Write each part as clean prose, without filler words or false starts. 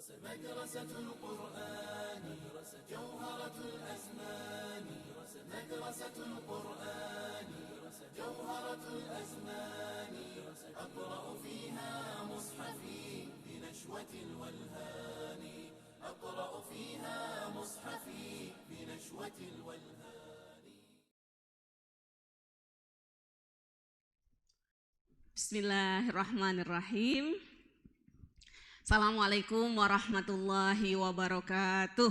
مدرسة القرآن جوهرة الأزمان مدرسة القرآن جوهرة الأزمان أقرأ فيها مصحفي بنشوة الولهان أقرأ فيها مصحفي بنشوة الولهان. Bismillahirrahmanirrahim. Assalamualaikum warahmatullahi wabarakatuh.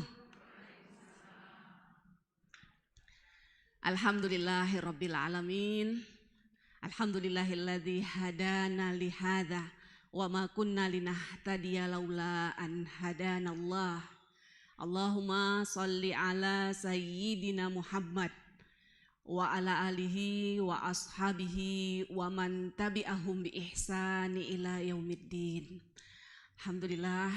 Alhamdulillahirabbil alamin. Alhamdulillahilladzi hadana li hadza wa ma kunna linahtadiya laula an hadanallah. Allahumma shalli ala sayyidina Muhammad wa ala alihi wa ashabihi wa man tabi'ahum bi ihsani ila yaumiddin. Alhamdulillah,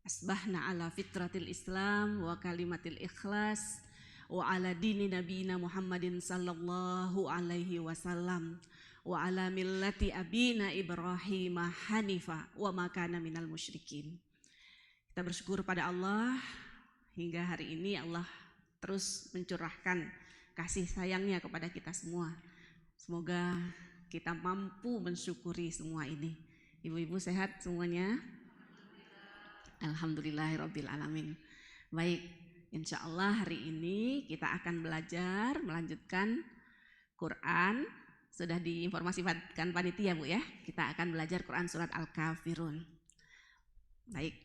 asbahna ala fitratil Islam wa kalimatil ikhlas wa ala dini nabiyina Muhammadin sallallahu alaihi wasallam wa ala millati abina Ibrahim hanifa wa ma kana minal musyrikin. Kita bersyukur pada Allah hingga hari ini Allah terus mencurahkan kasih sayangnya kepada kita semua. Semoga kita mampu mensyukuri semua ini. Ibu-ibu sehat semuanya? Alhamdulillahirabbil alamin. Baik, insya Allah hari ini kita akan belajar melanjutkan Quran. Sudah diinformasikan panitia Bu ya. Kita akan belajar Quran surat Al-Kafirun. Baik.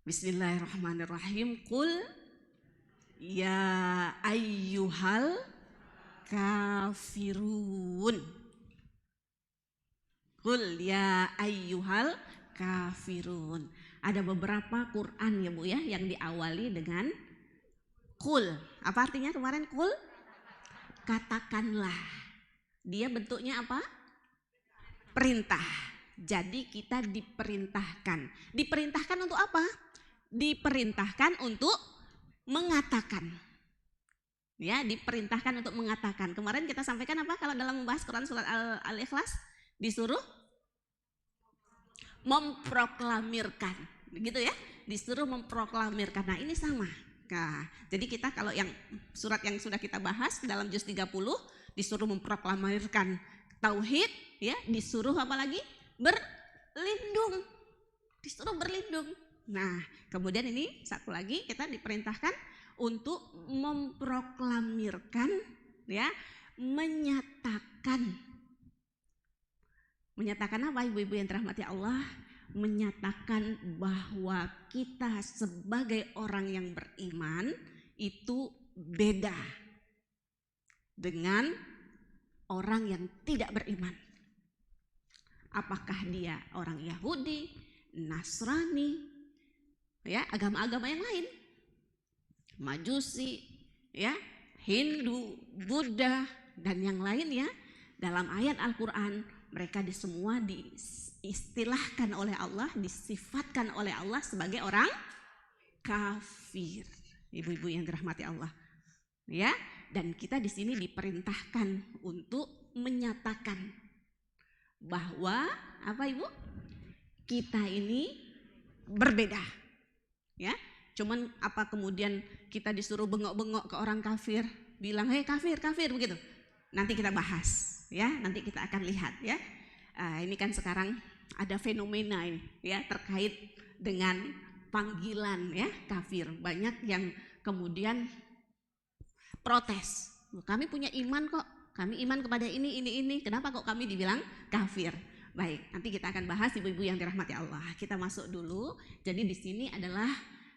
Bismillahirrahmanirrahim. Qul ya ayyuhal kafirun. Qul ya ayyuhal kafirun. Ada beberapa Quran ya Bu ya yang diawali dengan qul. Apa artinya kemarin qul? Katakanlah. Dia bentuknya apa? Perintah. Jadi kita diperintahkan. Diperintahkan untuk apa? Diperintahkan untuk mengatakan. Ya, diperintahkan untuk mengatakan. Kemarin kita sampaikan apa kalau dalam membahas Quran surat Al-Ikhlas? Disuruh memproklamirkan, gitu ya, disuruh memproklamirkan. Nah ini sama. Nah, jadi kita kalau yang surat yang sudah kita bahas dalam juz 30 disuruh memproklamirkan tauhid, ya, disuruh apa lagi? Berlindung, disuruh berlindung. Nah kemudian ini satu lagi kita diperintahkan untuk memproklamirkan, ya, menyatakan apa ibu-ibu yang dirahmati Allah? Menyatakan bahwa kita sebagai orang yang beriman itu beda dengan orang yang tidak beriman. Apakah dia orang Yahudi, Nasrani, ya, agama-agama yang lain, Majusi, ya, Hindu, Buddha dan yang lain ya. Dalam ayat Al-Quran mereka semua diistilahkan oleh Allah, disifatkan oleh Allah sebagai orang kafir. Ibu-ibu yang dirahmati Allah, ya. Dan kita di sini diperintahkan untuk menyatakan bahwa apa Ibu? Kita ini berbeda, ya. Cuman apa kemudian kita disuruh bengok-bengok ke orang kafir, bilang hei kafir, kafir begitu? Nanti kita bahas, ya. Nanti kita akan lihat, ya. Ini kan sekarang ada fenomena ini, ya, terkait dengan panggilan, ya, kafir. Banyak yang kemudian protes. Kami punya iman kok, kami iman kepada ini. Kenapa kok kami dibilang kafir? Baik, nanti kita akan bahas ibu-ibu yang dirahmati Allah. Kita masuk dulu. Jadi di sini adalah,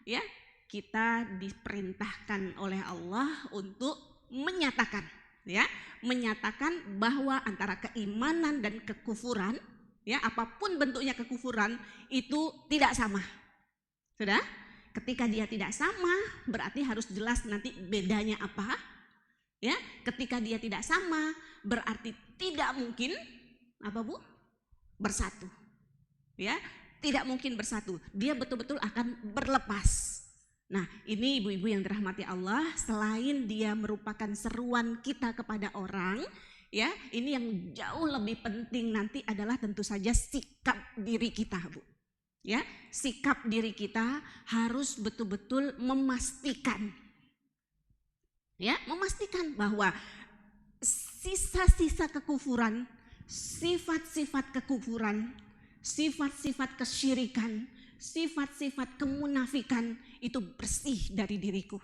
ya, kita diperintahkan oleh Allah untuk menyatakan, ya, menyatakan bahwa antara keimanan dan kekufuran, ya, apapun bentuknya kekufuran itu tidak sama. Sudah? Ketika dia tidak sama, berarti harus jelas nanti bedanya apa, ya. Ketika dia tidak sama, berarti tidak mungkin apa Bu? Bersatu, ya. Tidak mungkin bersatu. Dia betul-betul akan berlepas. Nah ini ibu-ibu yang dirahmati Allah, selain dia merupakan seruan kita kepada orang, Ya, ini yang jauh lebih penting nanti adalah tentu saja sikap diri kita, Bu. Ya, sikap diri kita harus betul-betul memastikan. Ya, memastikan bahwa sisa-sisa kekufuran, sifat-sifat kekufuran, sifat-sifat kesyirikan, sifat-sifat kemunafikan itu bersih dari diriku.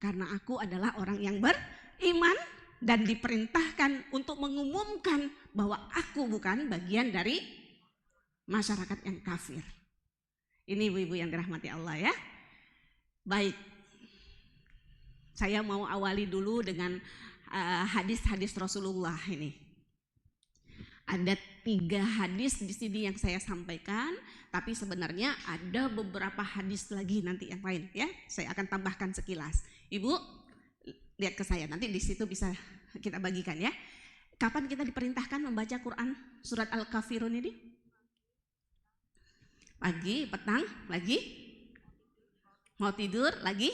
Karena aku adalah orang yang beriman dan diperintahkan untuk mengumumkan bahwa aku bukan bagian dari masyarakat yang kafir. Ini ibu-ibu yang dirahmati Allah ya. Baik, saya mau awali dulu dengan hadis-hadis Rasulullah ini. Ada 3 hadis di sini yang saya sampaikan, tapi sebenarnya ada beberapa hadis lagi nanti yang lain ya. Saya akan tambahkan sekilas. Ibu lihat ke saya, nanti di situ bisa kita bagikan ya. Kapan kita diperintahkan membaca Quran surat Al-Kafirun ini? Pagi, petang, lagi? Mau tidur, lagi?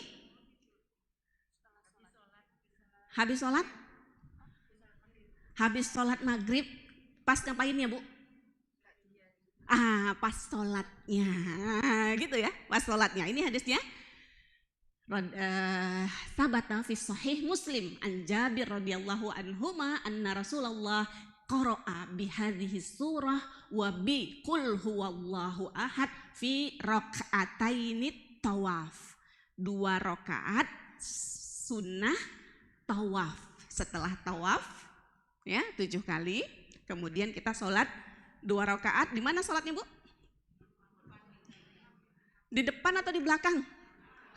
Habis sholat? Habis sholat maghrib, pas ngapain ya Bu? Pas sholatnya, gitu ya, pas sholatnya. Ini hadisnya. Sabata fi sahih Muslim an Jabir radhiyallahu anhuma anna Rasulullah qara'a bihadhihi surah wa bi qul huwallahu ahad fi raka'ataini tawaf. 2 rakaat sunnah tawaf. Setelah tawaf ya 7 kali, kemudian kita sholat 2 rakaat. Di mana sholatnya Bu? Di depan atau di belakang?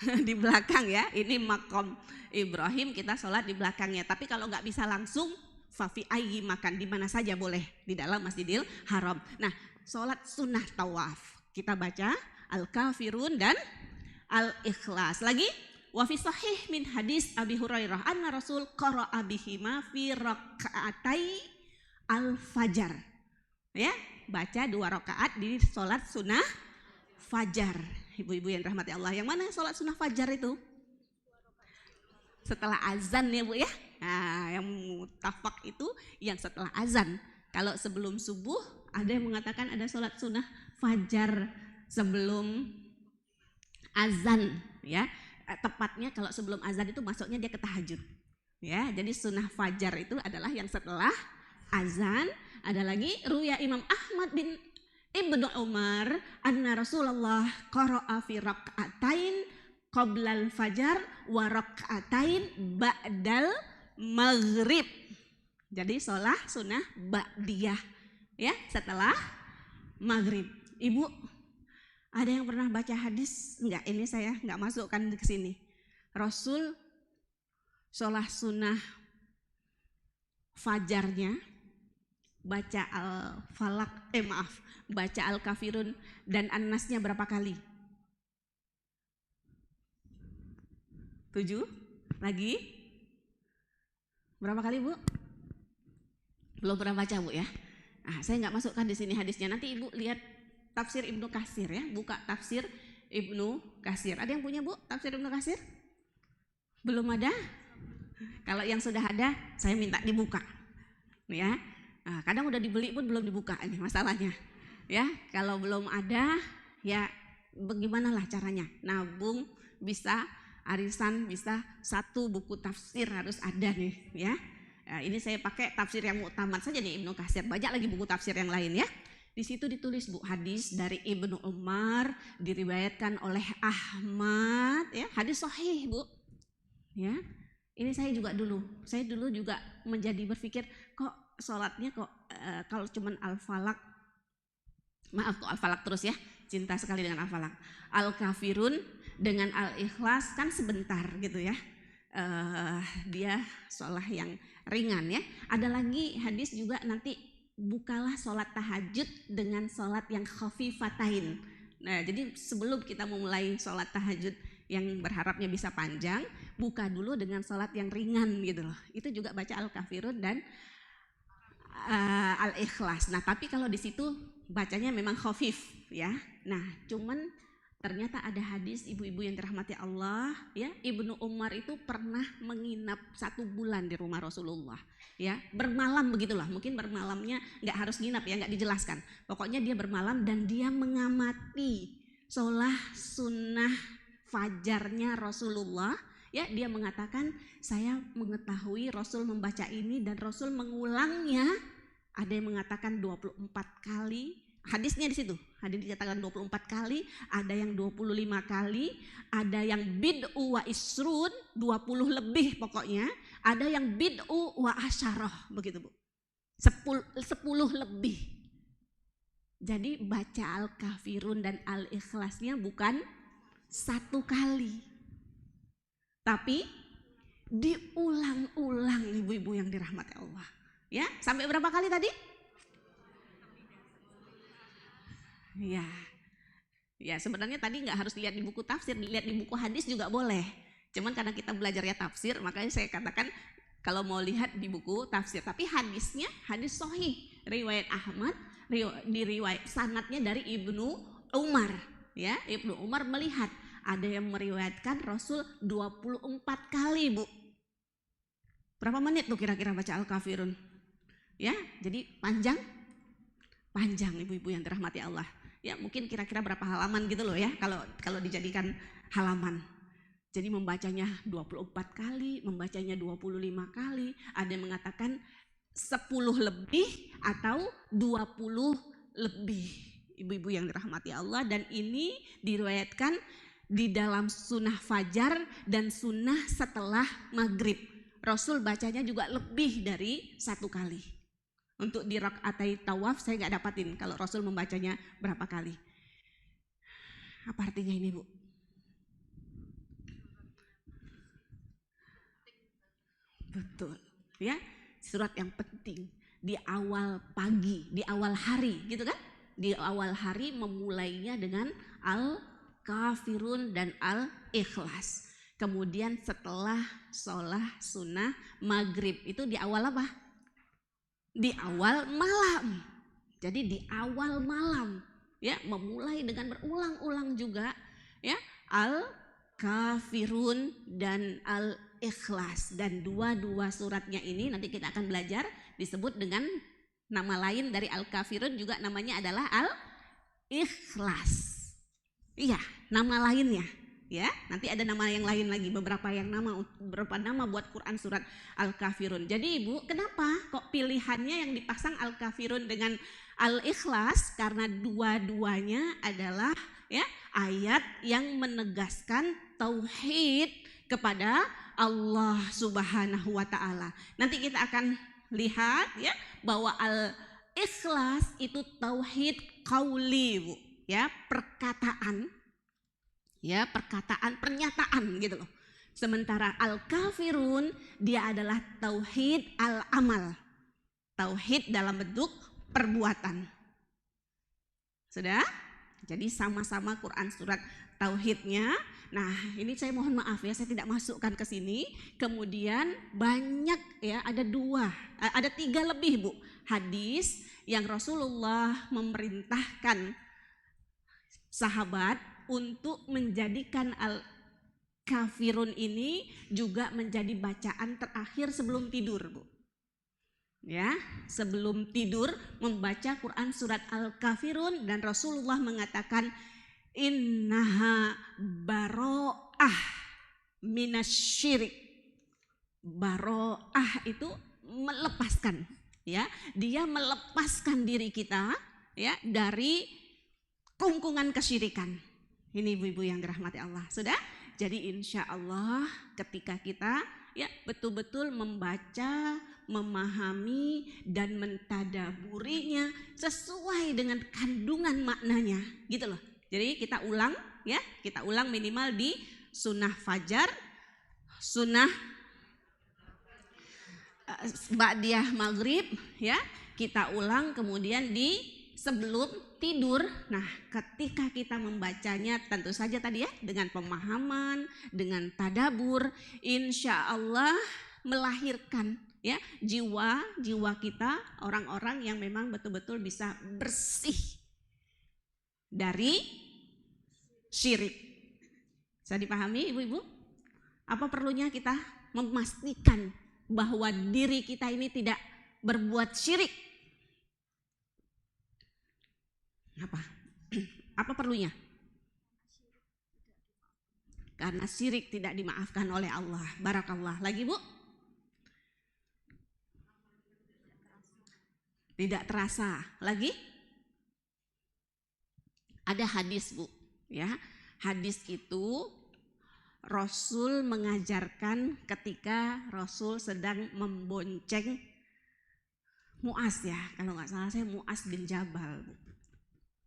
Di belakang ya. Ini makom Ibrahim, kita sholat di belakangnya. Tapi kalau nggak bisa langsung, fafi ayyi makan, di mana saja boleh, di dalam Masjidil Haram. Nah, sholat sunnah tawaf kita baca Al-Kafirun dan Al-Ikhlas. Lagi wa fi sahih min hadis Abi Hurairah anna Rasul qara'a bihima fi raka'atai al-fajar. Ya, baca 2 rakaat di sholat sunnah fajar. Ibu-ibu yang rahmati Allah, yang mana sholat sunnah fajar itu? Setelah azan ya Bu ya. Nah, yang mutafak itu yang setelah azan. Kalau sebelum subuh ada yang mengatakan ada sholat sunnah fajar sebelum azan ya. Tepatnya kalau sebelum azan itu masuknya dia ke tahajud. Ya, jadi sunnah fajar itu adalah yang setelah azan. Ada lagi ruya Imam Ahmad bin Ibnu Umar anna Rasulullah qara'a fi raka'atain qoblal fajar wa raka'atain ba'dal maghrib. Jadi sholat sunnah ba'diyah ya setelah maghrib. Ibu ada yang pernah baca hadis? Enggak, ini saya enggak masukkan ke sini. Rasul sholat sunnah fajarnya baca al-falak, baca al-kafirun dan an-nasnya berapa kali? 7? Lagi? Berapa kali Bu? Belum pernah baca Bu ya? Saya nggak masukkan di sini hadisnya. Nanti Ibu lihat tafsir Ibnu Katsir ya. Buka tafsir Ibnu Katsir. Ada yang punya Bu tafsir Ibnu Katsir? Belum ada? Kalau yang sudah ada, saya minta dibuka. Ya. Kadang udah dibeli pun belum dibuka ini masalahnya. Ya, kalau belum ada ya bagaimanalah caranya? Nabung bisa, arisan bisa, 1 buku tafsir harus ada nih ya. Ini saya pakai tafsir yang muktamad saja nih Ibnu Katsir. Banyak lagi buku tafsir yang lain ya. Di situ ditulis Bu hadis dari Ibnu Umar diriwayatkan oleh Ahmad ya, hadis sahih Bu. Ya. Ini saya dulu juga menjadi berpikir kok sholatnya kok kalau cuman al-falak, maaf kok al-falak terus ya, cinta sekali dengan al-falak. Al-kafirun dengan al-ikhlas kan sebentar gitu ya. Dia sholat yang ringan ya. Ada lagi hadis juga nanti bukalah sholat tahajud dengan sholat yang khafifatain. Nah jadi sebelum kita memulai sholat tahajud yang berharapnya bisa panjang, buka dulu dengan sholat yang ringan gitu loh. Itu juga baca al-kafirun dan al-ikhlas. Nah tapi kalau di situ bacanya memang khafif ya. Nah cuman Ternyata ada hadis ibu-ibu yang dirahmati Allah, ya, Ibnu Umar itu pernah menginap 1 bulan di rumah Rasulullah, ya, bermalam begitulah. Mungkin bermalamnya nggak harus nginap ya, nggak dijelaskan. Pokoknya dia bermalam dan dia mengamati sholat sunnah fajarnya Rasulullah. Ya, dia mengatakan saya mengetahui Rasul membaca ini dan Rasul mengulangnya. Ada yang mengatakan 24 kali. Hadisnya di situ, hadis dikatakan 24 kali, ada yang 25 kali, ada yang bid'u wa isrun, 20 lebih pokoknya, ada yang bid'u wa asyarah, begitu Bu. 10 lebih. Jadi baca Al-Kafirun dan Al-Ikhlasnya bukan 1 kali, tapi diulang-ulang ibu-ibu yang dirahmati Allah. Ya, sampai berapa kali tadi? Ya sebenarnya tadi nggak harus lihat di buku tafsir, lihat di buku hadis juga boleh. Cuman karena kita belajarnya tafsir, makanya saya katakan kalau mau lihat di buku tafsir. Tapi hadisnya hadis sahih, riwayat Ahmad, diriwayat sanadnya dari Ibnu Umar. Ya, Ibnu Umar melihat ada yang meriwayatkan Rasul 24 kali Bu. Berapa menit tuh kira-kira baca Al-Kafirun? Ya, jadi panjang ibu-ibu yang dirahmati Allah. Ya mungkin kira-kira berapa halaman gitu loh ya kalau dijadikan halaman. Jadi membacanya 24 kali, membacanya 25 kali, ada yang mengatakan 10 lebih atau 20 lebih. Ibu-ibu yang dirahmati Allah, dan ini diriwayatkan di dalam sunnah fajar dan sunnah setelah maghrib. Rasul bacanya juga lebih dari 1 kali. Untuk di rakaatai tawaf saya nggak dapatin kalau Rasul membacanya berapa kali. Apa artinya ini Bu? Betul, ya, surat yang penting di awal pagi, di awal hari, gitu kan? Di awal hari memulainya dengan Al-Kafirun dan Al-Ikhlas. Kemudian setelah sholat sunnah maghrib itu di awal apa? Di awal malam. Jadi di awal malam, ya, memulai dengan berulang-ulang juga, ya, Al-Kafirun dan Al-Ikhlas. Dan dua suratnya ini nanti kita akan belajar disebut dengan nama lain dari Al-Kafirun, juga namanya adalah Al-Ikhlas. Iya, nama lainnya. Ya, nanti ada nama yang lain lagi, beberapa nama buat Quran surat Al-Kafirun. Jadi Ibu, kenapa kok pilihannya yang dipasang Al-Kafirun dengan Al-Ikhlas? Karena dua-duanya adalah ya ayat yang menegaskan tauhid kepada Allah Subhanahu wa taala. Nanti kita akan lihat ya bahwa Al-Ikhlas itu tauhid qauli, Bu, ya, perkataan. Ya, perkataan, pernyataan gitu loh. Sementara Al-Kafirun dia adalah tauhid al-amal. Tauhid dalam bentuk perbuatan. Sudah? Jadi sama-sama Quran surat tauhidnya. Nah, ini saya mohon maaf ya, saya tidak masukkan ke sini. Kemudian banyak ya, ada 3 lebih Bu hadis yang Rasulullah memerintahkan sahabat untuk menjadikan Al-Kafirun ini juga menjadi bacaan terakhir sebelum tidur Bu. Ya, sebelum tidur membaca Quran surat Al-Kafirun, dan Rasulullah mengatakan innaha baro'ah minasyirik. Baro'ah itu melepaskan, ya, dia melepaskan diri kita ya dari kungkungan kesyirikan. Ini ibu-ibu yang dirahmati Allah. Sudah? Jadi insya Allah ketika kita ya betul-betul membaca, memahami dan mentadaburinya sesuai dengan kandungan maknanya, gitu loh. Jadi kita ulang ya, kita ulang minimal di sunnah fajar, sunnah ba'diyah maghrib ya, kita ulang kemudian di sebelum tidur. Nah, ketika kita membacanya tentu saja tadi ya dengan pemahaman, dengan tadabur, insya Allah melahirkan ya jiwa kita, orang-orang yang memang betul-betul bisa bersih dari syirik. Bisa dipahami ibu-ibu? Apa perlunya kita memastikan bahwa diri kita ini tidak berbuat syirik? Apa perlunya? Karena syirik tidak dimaafkan oleh Allah. Barakallah. Lagi Bu? Tidak terasa. Lagi? Ada hadis Bu, ya. Hadis itu Rasul mengajarkan ketika Rasul sedang membonceng Mu'az, ya. Kalau nggak salah saya Mu'az bin Jabal, Bu.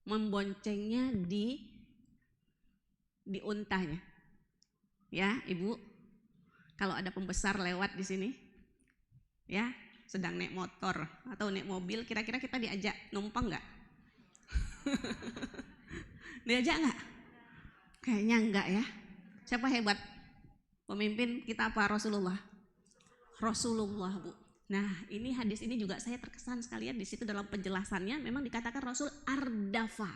Memboncengnya di untanya. Ya, Ibu. Kalau ada pembesar lewat di sini, ya, sedang naik motor atau naik mobil, kira-kira kita diajak numpang nggak? Diajak nggak? Kayaknya enggak ya. Siapa hebat? Pemimpin kita apa Rasulullah? Rasulullah, Bu. Nah, ini hadis ini juga saya terkesan sekali ya, di situ dalam penjelasannya memang dikatakan Rasul ardafa.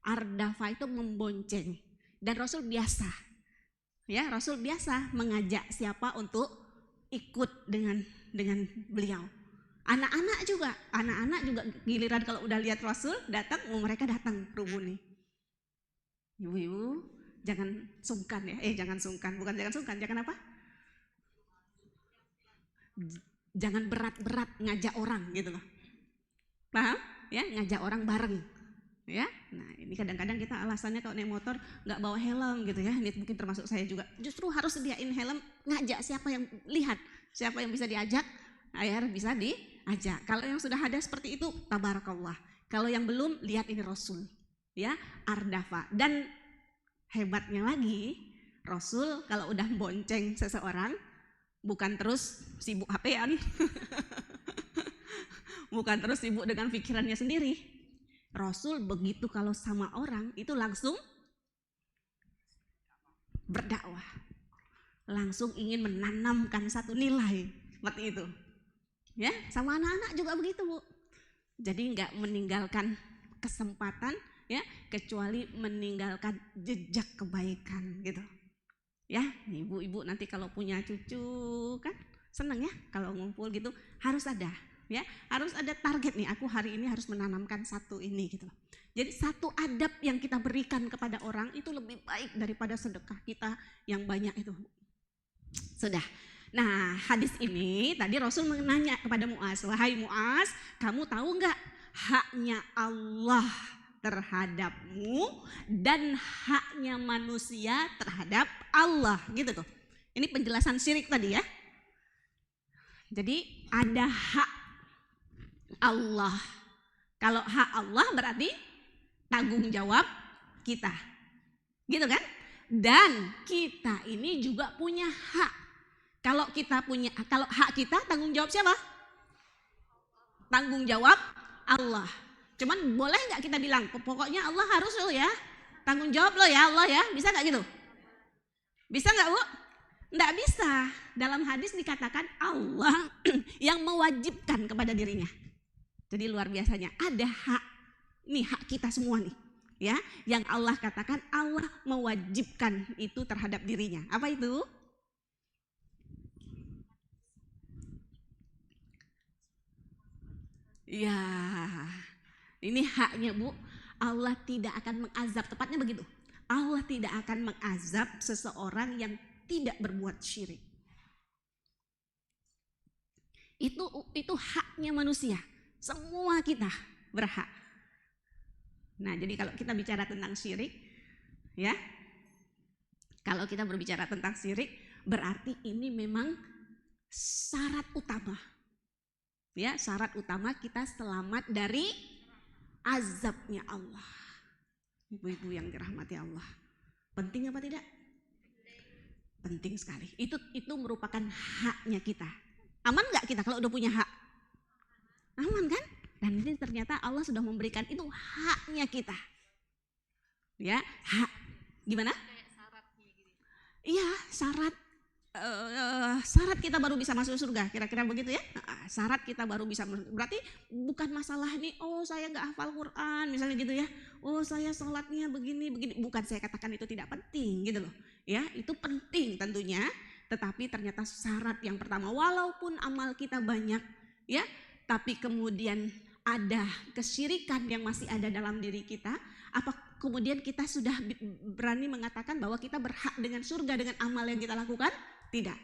Ardafa itu membonceng. Dan Rasul biasa. Ya, Rasul biasa mengajak siapa untuk ikut dengan beliau. Anak-anak juga giliran kalau udah lihat Rasul datang, mereka datang rubuni. Ibu-ibu jangan sungkan ya, jangan apa? Jangan berat-berat ngajak orang gitu loh. Paham? Ya, ngajak orang bareng. Ya, nah ini kadang-kadang kita alasannya kalau naik motor nggak bawa helm gitu ya. Ini mungkin termasuk saya juga. Justru harus sediain helm, ngajak siapa yang lihat, siapa yang bisa diajak, akhirnya bisa diajak. Kalau yang sudah ada seperti itu, tabarakallah. Kalau yang belum, lihat ini Rasul, ya, ardafa. Dan hebatnya lagi, Rasul kalau udah bonceng seseorang, bukan terus sibuk HP-an, bukan terus sibuk dengan pikirannya sendiri. Rasul begitu kalau sama orang itu langsung berdakwah, langsung ingin menanamkan satu nilai seperti itu. Ya, sama anak-anak juga begitu Bu. Jadi nggak meninggalkan kesempatan ya, kecuali meninggalkan jejak kebaikan gitu. Ya, ibu-ibu nanti kalau punya cucu kan seneng ya kalau ngumpul gitu, harus ada. Ya, harus ada target nih, aku hari ini harus menanamkan satu ini gitu. Jadi satu adab yang kita berikan kepada orang itu lebih baik daripada sedekah kita yang banyak itu. Sudah. Nah, hadis ini tadi Rasul menanya kepada Mu'az, wahai Mu'az, kamu tahu nggak haknya Allah terhadapmu dan haknya manusia terhadap Allah, gitu tuh. Ini penjelasan syirik tadi ya. Jadi ada hak Allah. Kalau hak Allah berarti tanggung jawab kita. Gitu kan? Dan kita ini juga punya hak. Kalau hak kita tanggung jawab siapa? Tanggung jawab Allah. Cuman boleh nggak kita bilang, pokoknya Allah harus lo ya, tanggung jawab lo ya Allah ya, bisa nggak gitu? Bisa nggak Bu? Nggak bisa. Dalam hadis dikatakan Allah yang mewajibkan kepada dirinya. Jadi luar biasanya ada hak, nih hak kita semua nih, ya, yang Allah katakan Allah mewajibkan itu terhadap dirinya. Apa itu? Ya, ini haknya Bu. Allah tidak akan mengazab, tepatnya begitu. Allah tidak akan mengazab seseorang yang tidak berbuat syirik. Itu haknya manusia. Semua kita berhak. Nah, jadi kalau kita bicara tentang syirik, ya, kalau kita berbicara tentang syirik, berarti ini memang syarat utama. Ya, syarat utama kita selamat dari azabnya Allah. Ibu-ibu yang dirahmati Allah. Penting apa tidak? Penting sekali. Itu merupakan haknya kita. Aman nggak kita kalau udah punya hak? Aman kan? Dan ini ternyata Allah sudah memberikan itu haknya kita. Ya, hak. Gimana? Iya, syarat. syarat kita baru bisa masuk surga, kira-kira begitu ya. Syarat kita baru bisa masuk. Berarti bukan masalah nih, oh saya nggak hafal Quran misalnya gitu ya, oh saya sholatnya begini. Bukan saya katakan itu tidak penting gitu loh ya, itu penting tentunya. Tetapi ternyata syarat yang pertama, walaupun amal kita banyak ya, tapi kemudian ada kesyirikan yang masih ada dalam diri kita, apa kemudian kita sudah berani mengatakan bahwa kita berhak dengan surga dengan amal yang kita lakukan? Tidak.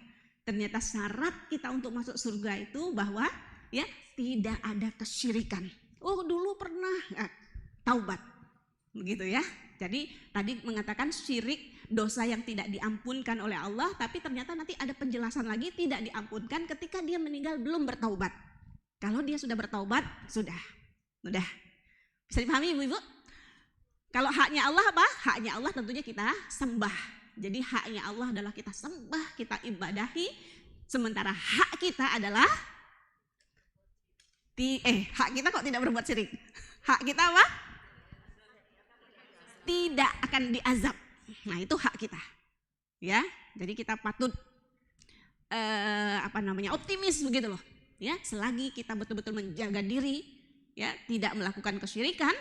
Ternyata syarat kita untuk masuk surga itu bahwa ya tidak ada kesyirikan. Oh dulu pernah taubat, begitu ya. Jadi tadi mengatakan syirik dosa yang tidak diampunkan oleh Allah, tapi ternyata nanti ada penjelasan lagi tidak diampunkan ketika dia meninggal belum bertaubat. Kalau dia sudah bertaubat sudah. Bisa dipahami ibu-ibu? Kalau haknya Allah apa? Haknya Allah tentunya kita sembah. Jadi haknya Allah adalah kita sembah, kita ibadahi. Sementara hak kita adalah hak kita kok tidak berbuat syirik. Hak kita apa? Tidak akan diazab. Nah, itu hak kita. Ya. Jadi kita patut optimis begitu loh. Ya, selagi kita betul-betul menjaga diri, ya, tidak melakukan kesyirikan,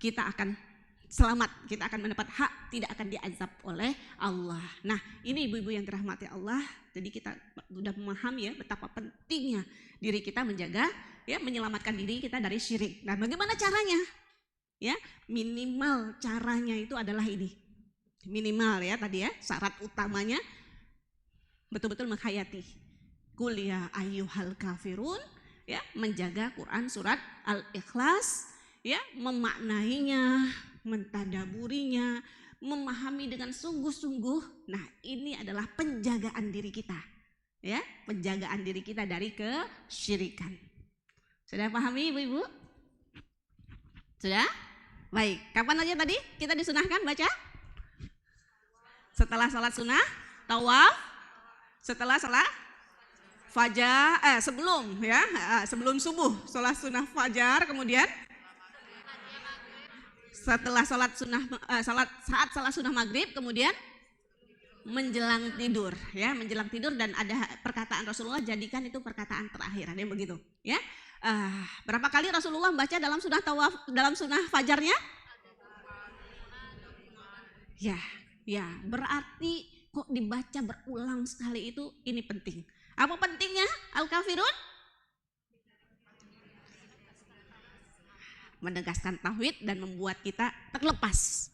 kita akan selamat, kita akan mendapat hak, tidak akan diazab oleh Allah. Nah, ini ibu-ibu yang dirahmati Allah. Jadi kita sudah memahami ya betapa pentingnya diri kita menjaga ya, menyelamatkan diri kita dari syirik. Nah, bagaimana caranya? Ya, minimal caranya itu adalah ini. Minimal ya tadi ya, syarat utamanya betul-betul menghayati Qul ya ayyuhal kafirun, ya, menjaga Quran surat Al-Ikhlas, ya, memaknainya, mentadaburinya, memahami dengan sungguh-sungguh. Nah, ini adalah penjagaan diri kita. Ya, penjagaan diri kita dari kesyirikan. Sudah pahami ibu-ibu? Sudah? Baik, kapan aja tadi kita disunahkan baca? Setelah salat sunnah, tawaf, setelah salat fajar, sebelum ya, sebelum subuh, salat sunnah fajar, kemudian setelah salat saat sunnah maghrib, kemudian menjelang tidur, ya, menjelang tidur. Dan ada perkataan Rasulullah, jadikan itu perkataan terakhir, ada yang begitu, ya. Berapa kali Rasulullah baca dalam sunnah tawaf, dalam sunnah fajarnya? Ya, berarti kok dibaca berulang sekali itu, ini penting. Apa pentingnya Al-Kafirun? Menegaskan tauhid dan membuat kita terlepas.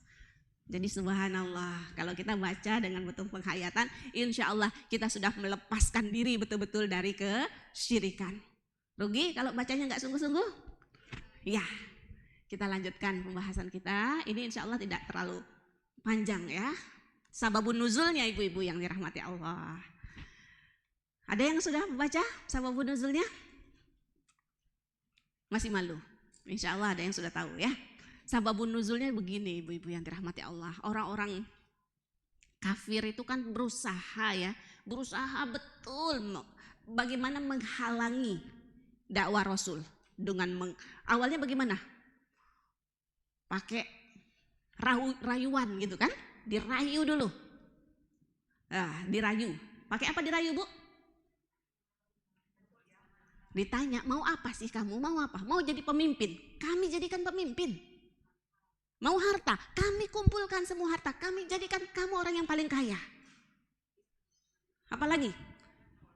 Jadi subhanallah, kalau kita baca dengan betul penghayatan, insya Allah kita sudah melepaskan diri betul-betul dari kesyirikan. Rugi kalau bacanya nggak sungguh-sungguh? Ya, kita lanjutkan pembahasan kita. Ini insya Allah tidak terlalu panjang ya. Sababun nuzulnya ibu-ibu yang dirahmati Allah. Ada yang sudah membaca sababun nuzulnya? Masih malu? Insya Allah ada yang sudah tahu ya. Sababun nuzulnya begini ibu-ibu yang dirahmati Allah. Orang-orang kafir itu kan berusaha betul bagaimana menghalangi dakwah Rasul. Awalnya bagaimana? Pakai rayuan gitu kan. Dirayu dulu. Dirayu. Pakai apa dirayu, Bu? Ditanya, mau apa sih kamu? Mau apa? Mau jadi pemimpin? Kami jadikan pemimpin. Mau harta? Kami kumpulkan semua harta. Kami jadikan kamu orang yang paling kaya. Apalagi?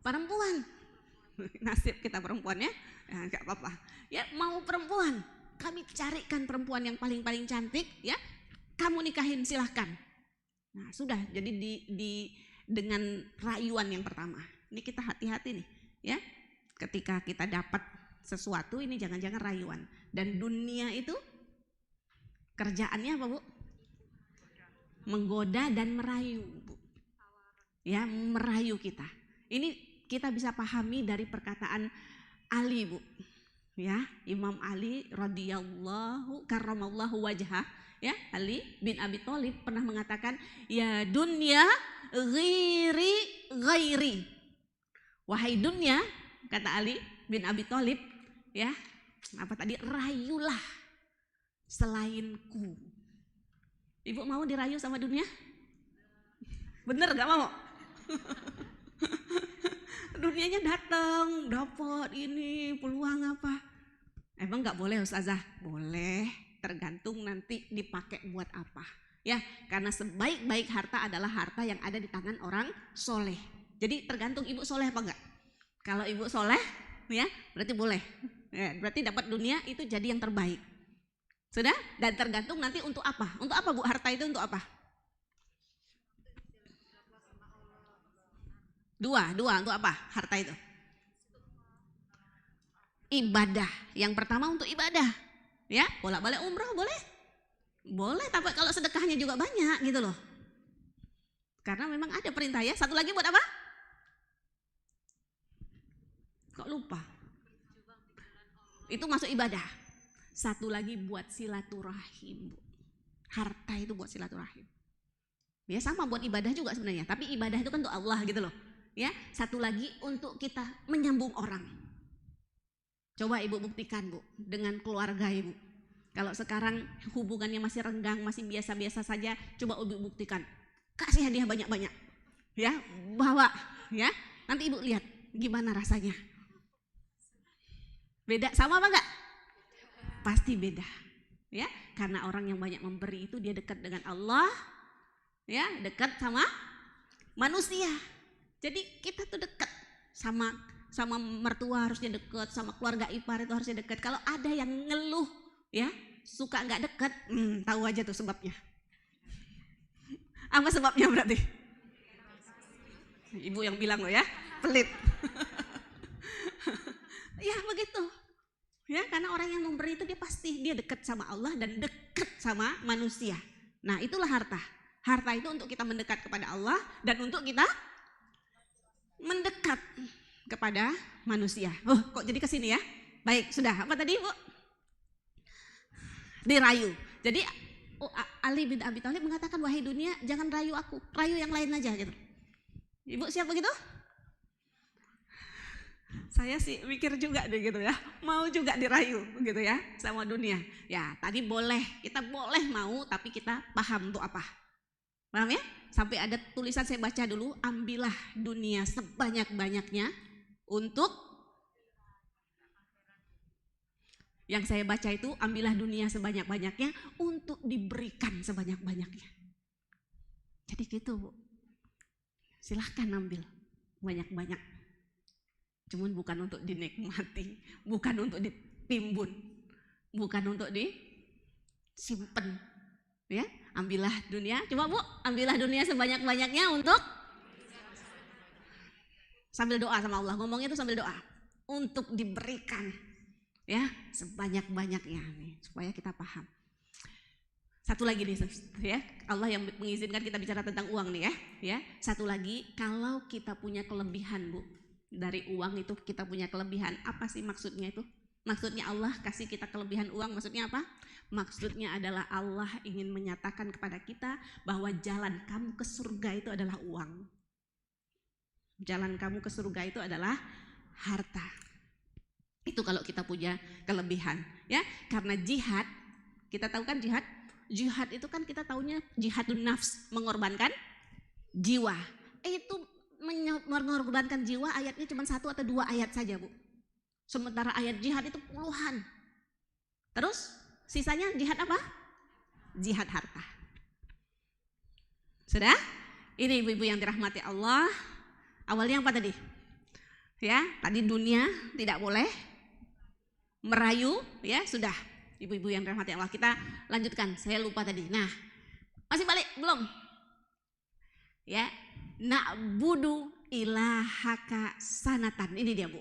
Perempuan. Nasib kita perempuan ya. Enggak apa-apa. Ya, mau perempuan. Kami carikan perempuan yang paling-paling cantik ya. Kamu nikahin silahkan. Nah, sudah. Jadi dengan rayuan yang pertama. Ini kita hati-hati nih, ya. Ketika kita dapat sesuatu ini jangan-jangan rayuan. Dan dunia itu kerjaannya apa, Bu? Menggoda dan merayu, Bu. Ya, merayu kita. Ini kita bisa pahami dari perkataan Ali, Bu. Ya, Imam Ali radhiyallahu karramallahu wajhah, ya, Ali bin Abi Thalib pernah mengatakan, ya dunya ghairi. Wahai dunia, kata Ali bin Abi Thalib, ya, apa tadi? Rayulah selainku. Ibu mau dirayu sama dunia? Bener gak mau? Dunianya datang, dapat ini peluang apa? Emang nggak boleh Ustazah? Boleh, tergantung nanti dipakai buat apa. Ya, karena sebaik-baik harta adalah harta yang ada di tangan orang soleh. Jadi tergantung ibu soleh apa enggak. Kalau ibu soleh, ya berarti boleh. Ya, berarti dapat dunia itu jadi yang terbaik. Sudah? Dan tergantung nanti untuk apa? Untuk apa Bu harta itu untuk apa? Dua untuk apa harta itu? Ibadah. Yang pertama untuk ibadah. Ya, bolak-balik umroh boleh? Boleh, tapi kalau sedekahnya juga banyak gitu loh. Karena memang ada perintah ya. Satu lagi buat apa? Kok lupa? Itu masuk ibadah. Satu lagi buat silaturahim. Harta itu buat silaturahim. Ya sama buat ibadah juga sebenarnya. Tapi ibadah itu kan untuk Allah gitu loh. Ya, satu lagi untuk kita menyambung orang. Coba ibu buktikan Bu dengan keluarga ibu. Kalau sekarang hubungannya masih renggang, masih biasa-biasa saja, coba ibu buktikan. Kasih hadiah banyak-banyak. Ya, bawa ya. Nanti ibu lihat gimana rasanya. Beda sama apa enggak? Pasti beda. Ya, karena orang yang banyak memberi itu dia dekat dengan Allah. Ya, dekat sama manusia. Jadi kita tuh dekat sama mertua harusnya dekat, sama keluarga ipar itu harusnya dekat. Kalau ada yang ngeluh, ya suka nggak dekat, tahu aja tuh sebabnya. Apa sebabnya berarti? Ibu yang bilang loh ya, pelit. Ya begitu. Ya karena orang yang memberi itu dia pasti dia dekat sama Allah dan dekat sama manusia. Nah itulah harta. Harta itu untuk kita mendekat kepada Allah dan untuk kita mendekat kepada manusia. Oh, kok jadi ke sini ya? Baik, sudah. Apa tadi, Bu? Dirayu. Jadi Ali bin Abi Thalib mengatakan, wahai dunia, jangan rayu aku, rayu yang lain aja gitu. Ibu siap begitu? Saya sih mikir juga deh gitu ya. Mau juga dirayu gitu ya sama dunia. Ya, tadi boleh, kita boleh mau tapi kita paham untuk apa. Paham ya? Sampai ada tulisan saya baca dulu, ambillah dunia sebanyak-banyaknya untuk, yang saya baca itu ambillah dunia sebanyak-banyaknya untuk diberikan sebanyak-banyaknya. Jadi gitu Bu, silahkan ambil banyak-banyak. Cuman bukan untuk dinikmati, bukan untuk ditimbun, bukan untuk disimpan. Ya, ambillah dunia, coba Bu, ambillah dunia sebanyak-banyaknya untuk, sambil doa sama Allah, ngomongnya itu sambil doa, untuk diberikan ya sebanyak-banyaknya nih, supaya kita paham. Satu lagi nih ya, Allah yang mengizinkan kita bicara tentang uang nih ya. Satu lagi, kalau kita punya kelebihan Bu, dari uang itu kita punya kelebihan, apa sih maksudnya itu? Maksudnya Allah kasih kita kelebihan uang, maksudnya apa? Maksudnya adalah Allah ingin menyatakan kepada kita bahwa jalan kamu ke surga itu adalah uang. Jalan kamu ke surga itu adalah harta. Itu kalau kita punya kelebihan, ya. Karena jihad, kita tahu kan jihad? Jihad itu kan kita taunya jihadun nafs, mengorbankan jiwa. Itu mengorbankan jiwa ayatnya cuma 1 atau 2 ayat saja Bu. Sementara ayat jihad itu puluhan. Terus sisanya jihad apa? Jihad harta. Sudah? Ini ibu-ibu yang dirahmati Allah. Awalnya apa tadi? Ya, tadi dunia tidak boleh merayu, ya sudah. Ibu-ibu yang dirahmati Allah, kita lanjutkan. Saya lupa tadi. Nah, masih balik belum? Ya, na'budu ilahaka sanatan. Ini dia Bu,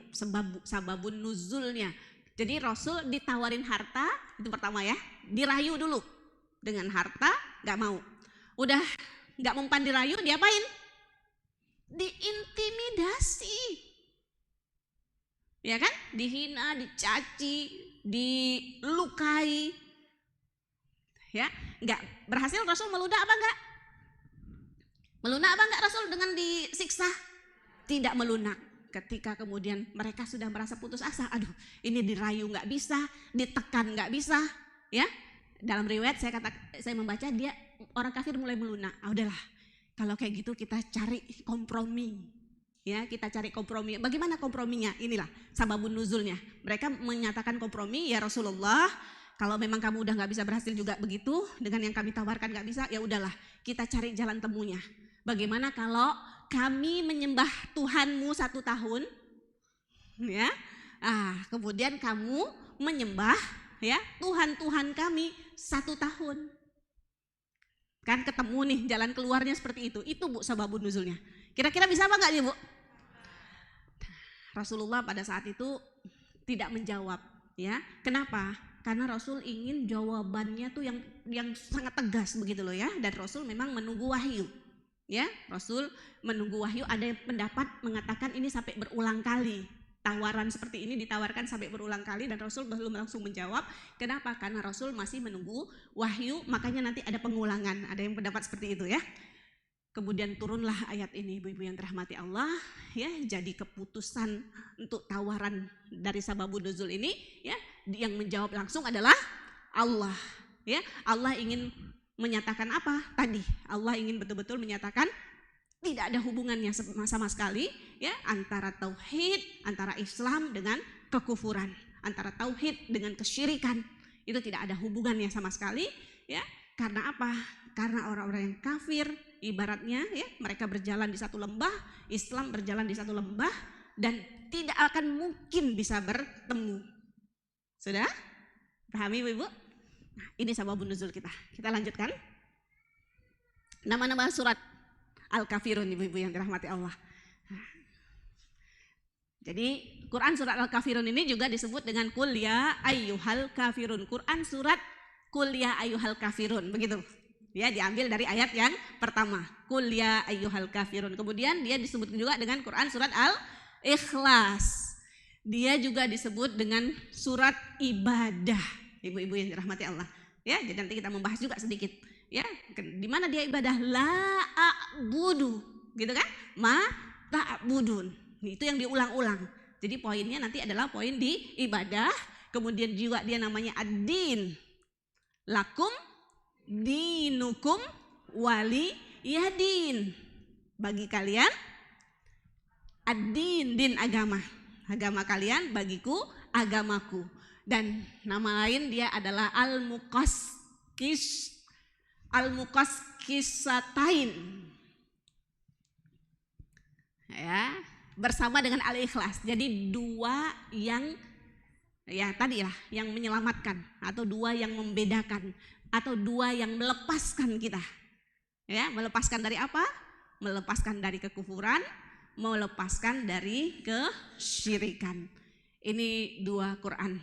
sababun nuzulnya. Jadi Rasul ditawarin harta, itu pertama ya, dirayu dulu. Dengan harta gak mau. Udah gak mempan dirayu, diapain? Diintimidasi. Ya kan? Dihina, dicaci, dilukai. Ya, gak berhasil Rasul melunak apa enggak? Melunak apa enggak Rasul dengan disiksa? Tidak melunak. Ketika kemudian mereka sudah merasa putus asa, aduh ini dirayu nggak bisa, ditekan nggak bisa, ya. Dalam riwayat saya membaca dia orang kafir mulai melunak. Ah, udahlah, kalau kayak gitu kita cari kompromi, Ya, kita cari kompromi. Bagaimana komprominya? Inilah sababun nuzulnya. Mereka menyatakan kompromi, ya Rasulullah, kalau memang kamu udah nggak bisa berhasil juga begitu, dengan yang kami tawarkan nggak bisa, ya udahlah, kita cari jalan temunya. Bagaimana kalau kami menyembah Tuhanmu 1 tahun, ya, kemudian kamu menyembah ya Tuhan kami 1 tahun. Kan ketemu nih jalan keluarnya seperti itu. Itu Bu sababun nuzulnya. Kira-kira bisa apa enggak nih Bu? Rasulullah pada saat itu tidak menjawab, ya. Kenapa? Karena Rasul ingin jawabannya tuh yang sangat tegas begitu loh ya. Dan Rasul memang menunggu wahyu. Ya, Rasul menunggu wahyu. Ada yang pendapat mengatakan ini sampai berulang kali. Tawaran seperti ini ditawarkan sampai berulang kali dan Rasul belum langsung menjawab. Kenapa? Karena Rasul masih menunggu wahyu, makanya nanti ada pengulangan. Ada yang pendapat seperti itu ya. Kemudian turunlah ayat ini, ibu-ibu yang dirahmati Allah, ya. Jadi keputusan untuk tawaran dari sababun nuzul ini, ya, yang menjawab langsung adalah Allah, ya. Allah ingin menyatakan apa? Tadi Allah ingin betul-betul menyatakan tidak ada hubungannya sama sekali, ya, antara tauhid, antara Islam dengan kekufuran, antara tauhid dengan kesyirikan. Itu tidak ada hubungannya sama sekali, ya. Karena apa? Karena orang-orang yang kafir ibaratnya ya, mereka berjalan di satu lembah, Islam berjalan di satu lembah dan tidak akan mungkin bisa bertemu. Sudah? Pahami Ibu? Nah, ini sababun nuzul kita. Kita lanjutkan. Nama-nama surat Al-Kafirun Ibu-ibu yang dirahmati Allah. Jadi Quran surat Al-Kafirun ini juga disebut dengan Qul ya ayyuhal kafirun. Quran surat Qul ya ayyuhal kafirun, begitu. Ya, diambil dari ayat yang pertama, Qul ya ayyuhal kafirun. Kemudian dia disebut juga dengan Quran surat Al-Ikhlas. Dia juga disebut dengan surat ibadah. Ibu-ibu yang dirahmati Allah. Ya, jadi nanti kita membahas juga sedikit. Ya, di mana dia ibadah? La a'budu, gitu kan? Ma ta'budun. Itu yang diulang-ulang. Jadi poinnya nanti adalah poin di ibadah. Kemudian juga dia namanya ad-din. Lakum dinukum wali yadin. Bagi kalian ad-din, din agama. Agama kalian bagiku agamaku. Dan nama lain dia adalah Al-Muqassisatain. Ya, bersama dengan Al-Ikhlas. Jadi dua yang ya tadi lah yang menyelamatkan atau dua yang membedakan atau dua yang melepaskan kita. Ya, melepaskan dari apa? Melepaskan dari kekufuran, melepaskan dari kesyirikan. Ini dua Quran.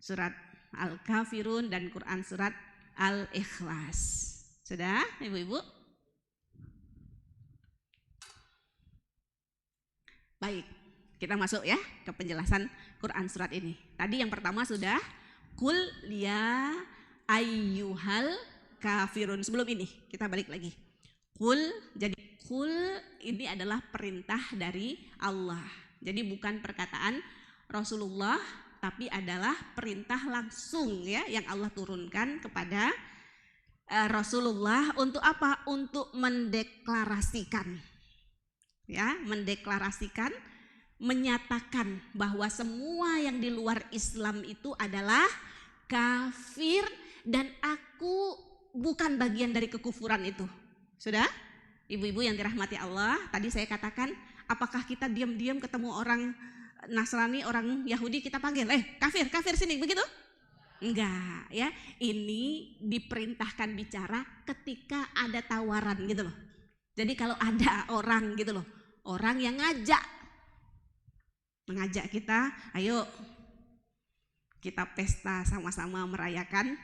Surat Al-Kafirun dan Quran surat Al-Ikhlas. Sudah, Ibu-ibu? Baik, kita masuk ya ke penjelasan Quran surat ini. Tadi yang pertama sudah Qul ya ayyuhal kafirun. Sebelum ini kita balik lagi. Qul, jadi Qul ini adalah perintah dari Allah. Jadi bukan perkataan Rasulullah, tapi adalah perintah langsung ya yang Allah turunkan kepada Rasulullah untuk apa? Untuk mendeklarasikan. Ya, mendeklarasikan, menyatakan bahwa semua yang di luar Islam itu adalah kafir dan aku bukan bagian dari kekufuran itu. Sudah? Ibu-ibu yang dirahmati Allah, tadi saya katakan, apakah kita diam-diam ketemu orang Nasrani, orang Yahudi kita panggil, kafir, kafir sini, begitu? Enggak, ya. Ini diperintahkan bicara ketika ada tawaran gitu loh. Jadi kalau ada orang gitu loh, orang yang mengajak kita, ayo kita pesta sama-sama merayakan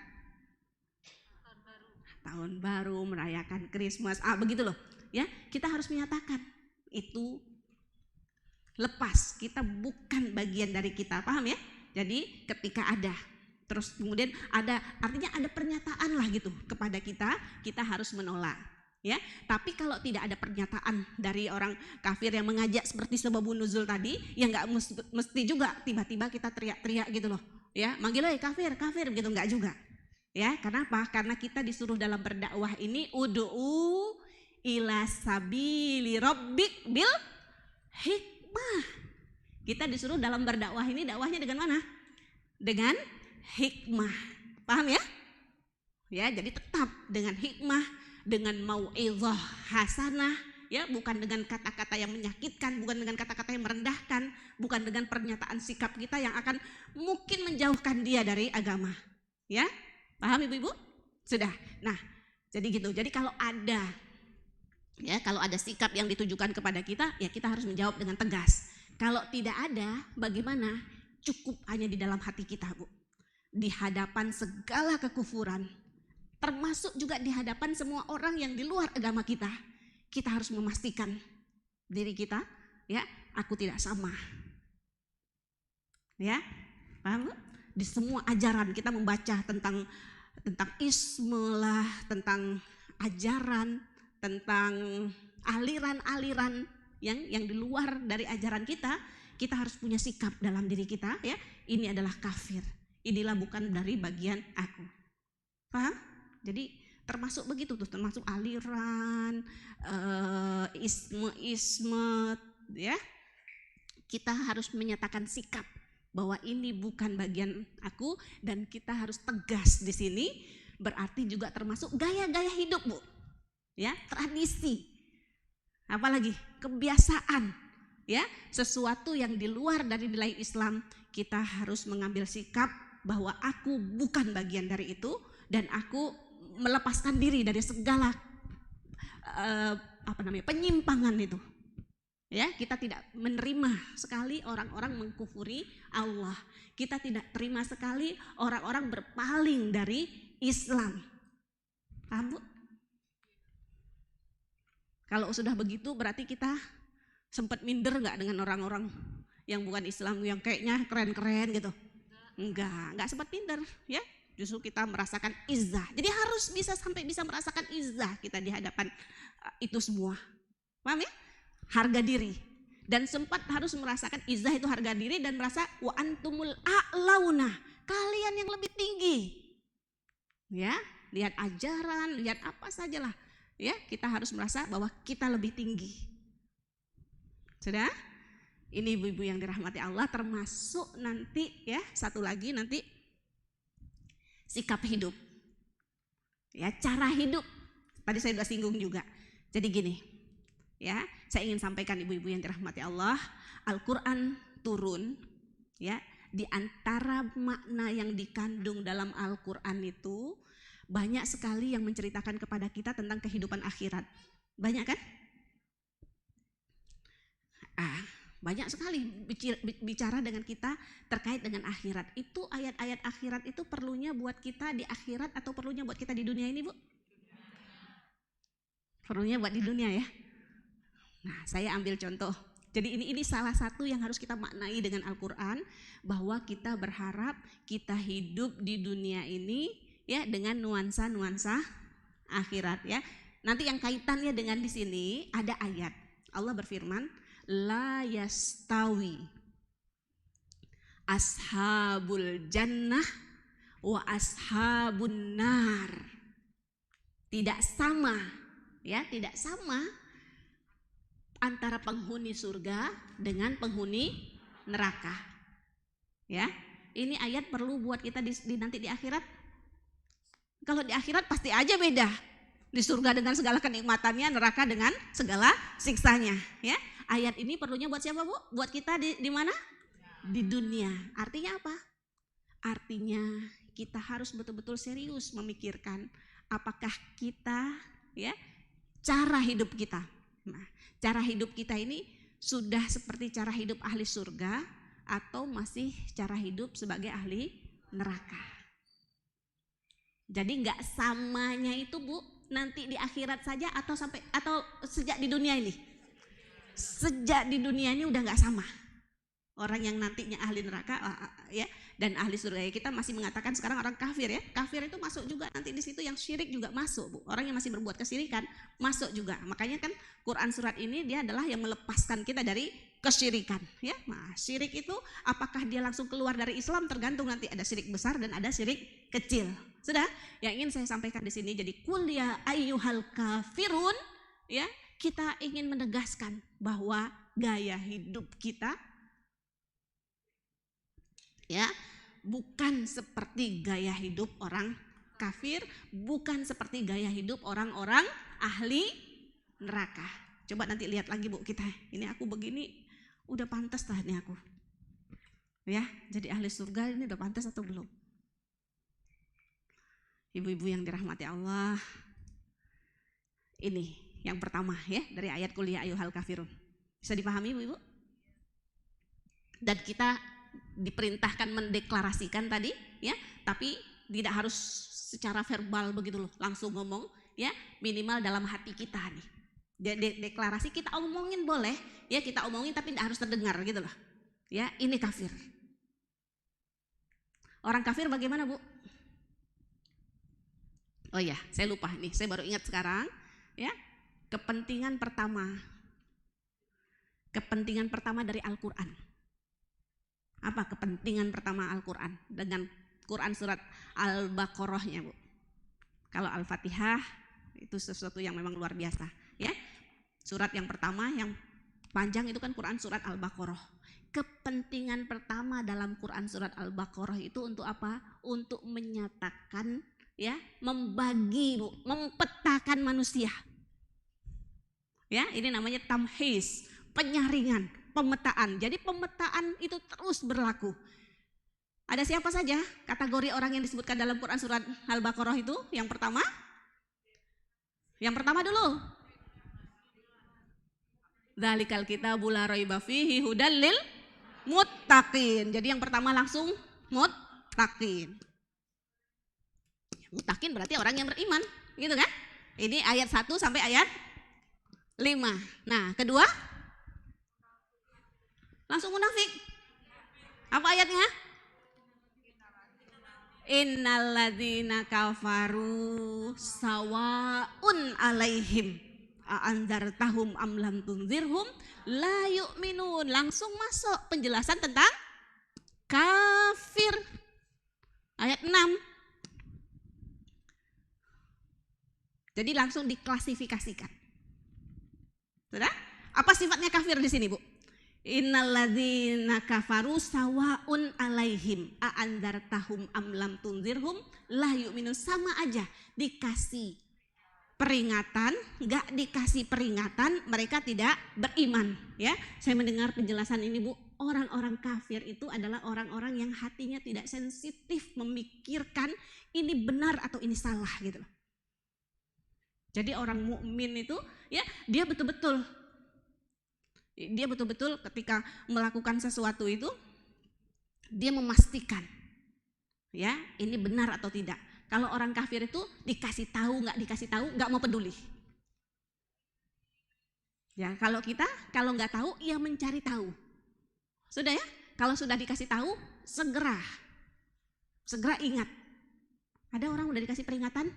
tahun baru, merayakan Christmas, begitu loh. Ya, kita harus menyatakan itu lepas, kita bukan bagian dari kita, paham ya? Jadi ketika ada, terus kemudian ada, artinya ada pernyataan lah gitu kepada kita, kita harus menolak. Ya, tapi kalau tidak ada pernyataan dari orang kafir yang mengajak seperti sababun nuzul tadi, ya nggak mesti juga tiba-tiba kita teriak-teriak gitu loh, ya manggil kafir, kafir gitu, nggak juga. Ya, kenapa? Karena kita disuruh dalam berdakwah ini ud'u ila sabili rabbik bil hikmah. Kita disuruh dalam berdakwah ini, dakwahnya dengan mana? Dengan hikmah. Paham ya? Ya, jadi tetap dengan hikmah, dengan mau'izah hasanah, ya, bukan dengan kata-kata yang menyakitkan, bukan dengan kata-kata yang merendahkan, bukan dengan pernyataan sikap kita yang akan mungkin menjauhkan dia dari agama. Ya, paham ibu-ibu? Sudah. Nah, jadi gitu. Jadi kalau ada sikap yang ditujukan kepada kita, ya kita harus menjawab dengan tegas. Kalau tidak ada, bagaimana? Cukup hanya di dalam hati kita, Bu. Di hadapan segala kekufuran, termasuk juga di hadapan semua orang yang di luar agama kita, kita harus memastikan diri kita, ya, aku tidak sama. Ya, paham? Di semua ajaran kita membaca tentang isme lah, tentang ajaran, tentang aliran-aliran yang di luar dari ajaran kita harus punya sikap dalam diri kita, ya. Ini adalah kafir. Inilah bukan dari bagian aku. Paham? Jadi termasuk begitu tuh, termasuk aliran, isme, ya. Kita harus menyatakan sikap bahwa ini bukan bagian aku dan kita harus tegas di sini. Berarti juga termasuk gaya-gaya hidup, Bu. Ya, tradisi. Apalagi kebiasaan, ya, sesuatu yang di luar dari nilai Islam, kita harus mengambil sikap bahwa aku bukan bagian dari itu dan aku melepaskan diri dari segala penyimpangan itu. Ya, kita tidak menerima sekali orang-orang mengkufuri Allah. Kita tidak terima sekali orang-orang berpaling dari Islam. Paham, Bu? Kalau sudah begitu berarti kita sempat minder nggak dengan orang-orang yang bukan Islam yang kayaknya keren-keren gitu? Enggak sempat minder, ya. Justru kita merasakan izzah. Jadi harus sampai bisa merasakan izzah kita di hadapan itu semua. Paham ya? Harga diri. Dan sempat harus merasakan izzah itu harga diri dan merasa wa antumul a'launa, kalian yang lebih tinggi. Ya, lihat ajaran, lihat apa sajalah. Ya, kita harus merasa bahwa kita lebih tinggi. Sudah? Ini ibu-ibu yang dirahmati Allah, termasuk nanti, ya, satu lagi nanti sikap hidup. Ya, cara hidup. Tadi saya sudah singgung juga. Jadi gini, ya, saya ingin sampaikan ibu-ibu yang dirahmati Allah, Al-Qur'an turun, ya, di antara makna yang dikandung dalam Al-Qur'an itu banyak sekali yang menceritakan kepada kita tentang kehidupan akhirat. Banyak kan? Banyak sekali bicara dengan kita terkait dengan akhirat. Itu ayat-ayat akhirat itu perlunya buat kita di akhirat atau perlunya buat kita di dunia ini, Bu? Perlunya buat di dunia, ya. Nah, saya ambil contoh. Jadi ini salah satu yang harus kita maknai dengan Al-Qur'an, bahwa kita berharap kita hidup di dunia ini, ya, dengan nuansa-nuansa akhirat, ya. Nanti yang kaitannya dengan di sini ada ayat. Allah berfirman, la yastawi ashabul jannah wa ashabun nar. Tidak sama, ya, tidak sama antara penghuni surga dengan penghuni neraka. Ya, ini ayat perlu buat kita nanti di akhirat. Kalau di akhirat pasti aja beda. Di surga dengan segala kenikmatannya, neraka dengan segala siksanya, ya. Ayat ini perlunya buat siapa, Bu? Buat kita di mana? Di dunia. Artinya apa? Artinya kita harus betul-betul serius memikirkan apakah kita, ya, cara hidup kita. Nah, cara hidup kita ini sudah seperti cara hidup ahli surga atau masih cara hidup sebagai ahli neraka. Jadi nggak samanya itu, Bu, nanti di akhirat saja atau sejak di dunia ini. Sejak di dunia ini udah nggak sama. Orang yang nantinya ahli neraka, ya, dan ahli surga, kita masih mengatakan sekarang orang kafir, ya. Kafir itu masuk juga nanti di situ, yang syirik juga masuk, Bu. Orang yang masih berbuat kesyirikan masuk juga. Makanya kan Quran surat ini dia adalah yang melepaskan kita dari kesyirikan, ya. Nah, syirik itu apakah dia langsung keluar dari Islam tergantung, nanti ada syirik besar dan ada syirik kecil. Sudah? Yang ingin saya sampaikan di sini, jadi qul ya ayyuhal kafirun, ya, kita ingin menegaskan bahwa gaya hidup kita, ya, bukan seperti gaya hidup orang kafir, bukan seperti gaya hidup orang-orang ahli neraka. Coba nanti lihat lagi Bu kita, ini aku begini udah pantas tah ini aku, ya, jadi ahli surga ini udah pantas atau belum? Ibu-ibu yang dirahmati Allah, ini yang pertama ya dari ayat Qul ya ayyuhal kafirun. Bisa dipahami Bu-ibu? Dan kita diperintahkan mendeklarasikan tadi ya, tapi tidak harus secara verbal begitu loh, langsung ngomong ya, minimal dalam hati kita nih. Deklarasi kita omongin boleh ya, kita omongin tapi tidak harus terdengar gitu loh. Ya, ini kafir. Orang kafir bagaimana Bu? Oh ya, saya lupa nih, saya baru ingat sekarang ya. Kepentingan pertama dari Al-Qur'an. Apa kepentingan pertama Al-Qur'an dengan Quran surat Al-Baqarahnya Bu? Kalau Al-Fatihah itu sesuatu yang memang luar biasa ya. Surat yang pertama yang panjang itu kan Quran surat Al-Baqarah. Kepentingan pertama dalam Quran surat Al-Baqarah itu untuk apa? Untuk menyatakan ya, membagi Bu, mempetakan manusia. Ya, ini namanya tamhis, penyaringan, pemetaan. Jadi pemetaan itu terus berlaku. Ada siapa saja kategori orang yang disebutkan dalam Quran surat Al-Baqarah itu? Yang pertama? Yang pertama dulu. Dzalikal kitabul la raiba fihi hudal lil muttaqin. Jadi yang pertama langsung muttaqin. Muttaqin berarti orang yang beriman, gitu kan? Ini ayat 1 sampai ayat 5. Nah, kedua? Langsung munafik. Apa ayatnya? Innalladzina kafaru sawaun alaihim a'andzartahum am lam tunzirhum la yu'minun. Langsung masuk penjelasan tentang kafir. Ayat 6. Jadi langsung diklasifikasikan. Sudah? Apa sifatnya kafir di sini, Bu? Innalladzina kafaru sawaun alaihim a'andzartahum am lam tunzirhum la yu'minun. Sama aja, dikasih peringatan, enggak dikasih peringatan, mereka tidak beriman, ya. Saya mendengar penjelasan ini, Bu. Orang-orang kafir itu adalah orang-orang yang hatinya tidak sensitif memikirkan ini benar atau ini salah gitu loh. Jadi orang mukmin itu ya, dia betul-betul ketika melakukan sesuatu itu dia memastikan ya ini benar atau tidak. Kalau orang kafir itu dikasih tahu nggak mau peduli. Ya, kalau kita kalau nggak tahu ya mencari tahu. Sudah ya, kalau sudah dikasih tahu segera ingat. Ada orang udah dikasih peringatan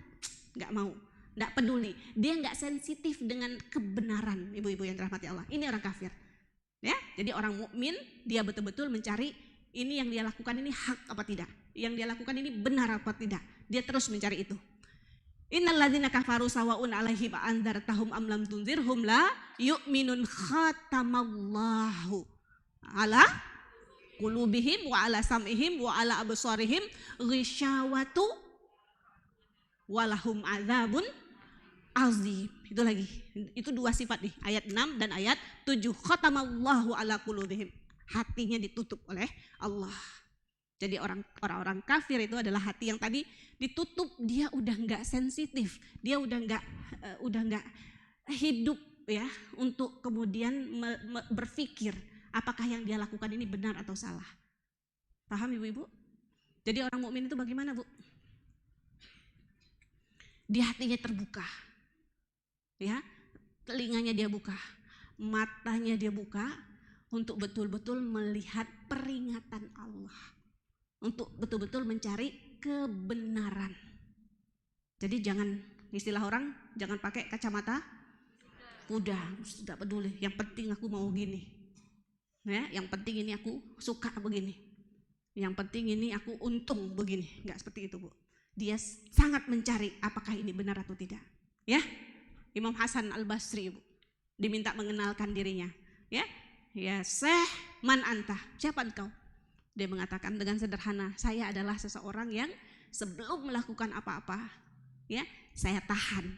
nggak mau. Nggak peduli, dia nggak sensitif dengan kebenaran, ibu-ibu yang dirahmati Allah. Ini orang kafir, ya. Jadi orang mukmin dia betul-betul mencari ini yang dia lakukan ini hak apa tidak, yang dia lakukan ini benar apa tidak. Dia terus mencari itu. Innalladzina kafaru sawaun alaihim andzartahum am lam tunzirhum la yu'minun khatamallahu ala qulubihim wa ala sam'ihim wa ala absarihim ghisyawatu walahum adzabun azim. Itu lagi. Itu dua sifat nih, ayat 6 dan ayat 7. Khatamallahu ala qulubihim. Hatinya ditutup oleh Allah. Jadi orang-orang kafir itu adalah hati yang tadi ditutup, dia udah enggak sensitif, dia udah enggak hidup ya untuk kemudian berpikir apakah yang dia lakukan ini benar atau salah. Paham ibu-ibu? Jadi orang mukmin itu bagaimana, Bu? Dia hatinya terbuka, ya, telinganya dia buka, matanya dia buka untuk betul-betul melihat peringatan Allah, untuk betul-betul mencari kebenaran. Jadi jangan, istilah orang, jangan pakai kacamata kuda, tidak peduli. Yang penting aku mau gini, ya, yang penting ini aku suka begini, yang penting ini aku untung begini, nggak seperti itu, Bu. Dia sangat mencari apakah ini benar atau tidak. Ya, Imam Hasan Al-Basri, Bu, diminta mengenalkan dirinya. Ya, ya Syekh, man anta, siapa engkau? Dia mengatakan dengan sederhana, saya adalah seseorang yang sebelum melakukan apa-apa, ya, saya tahan.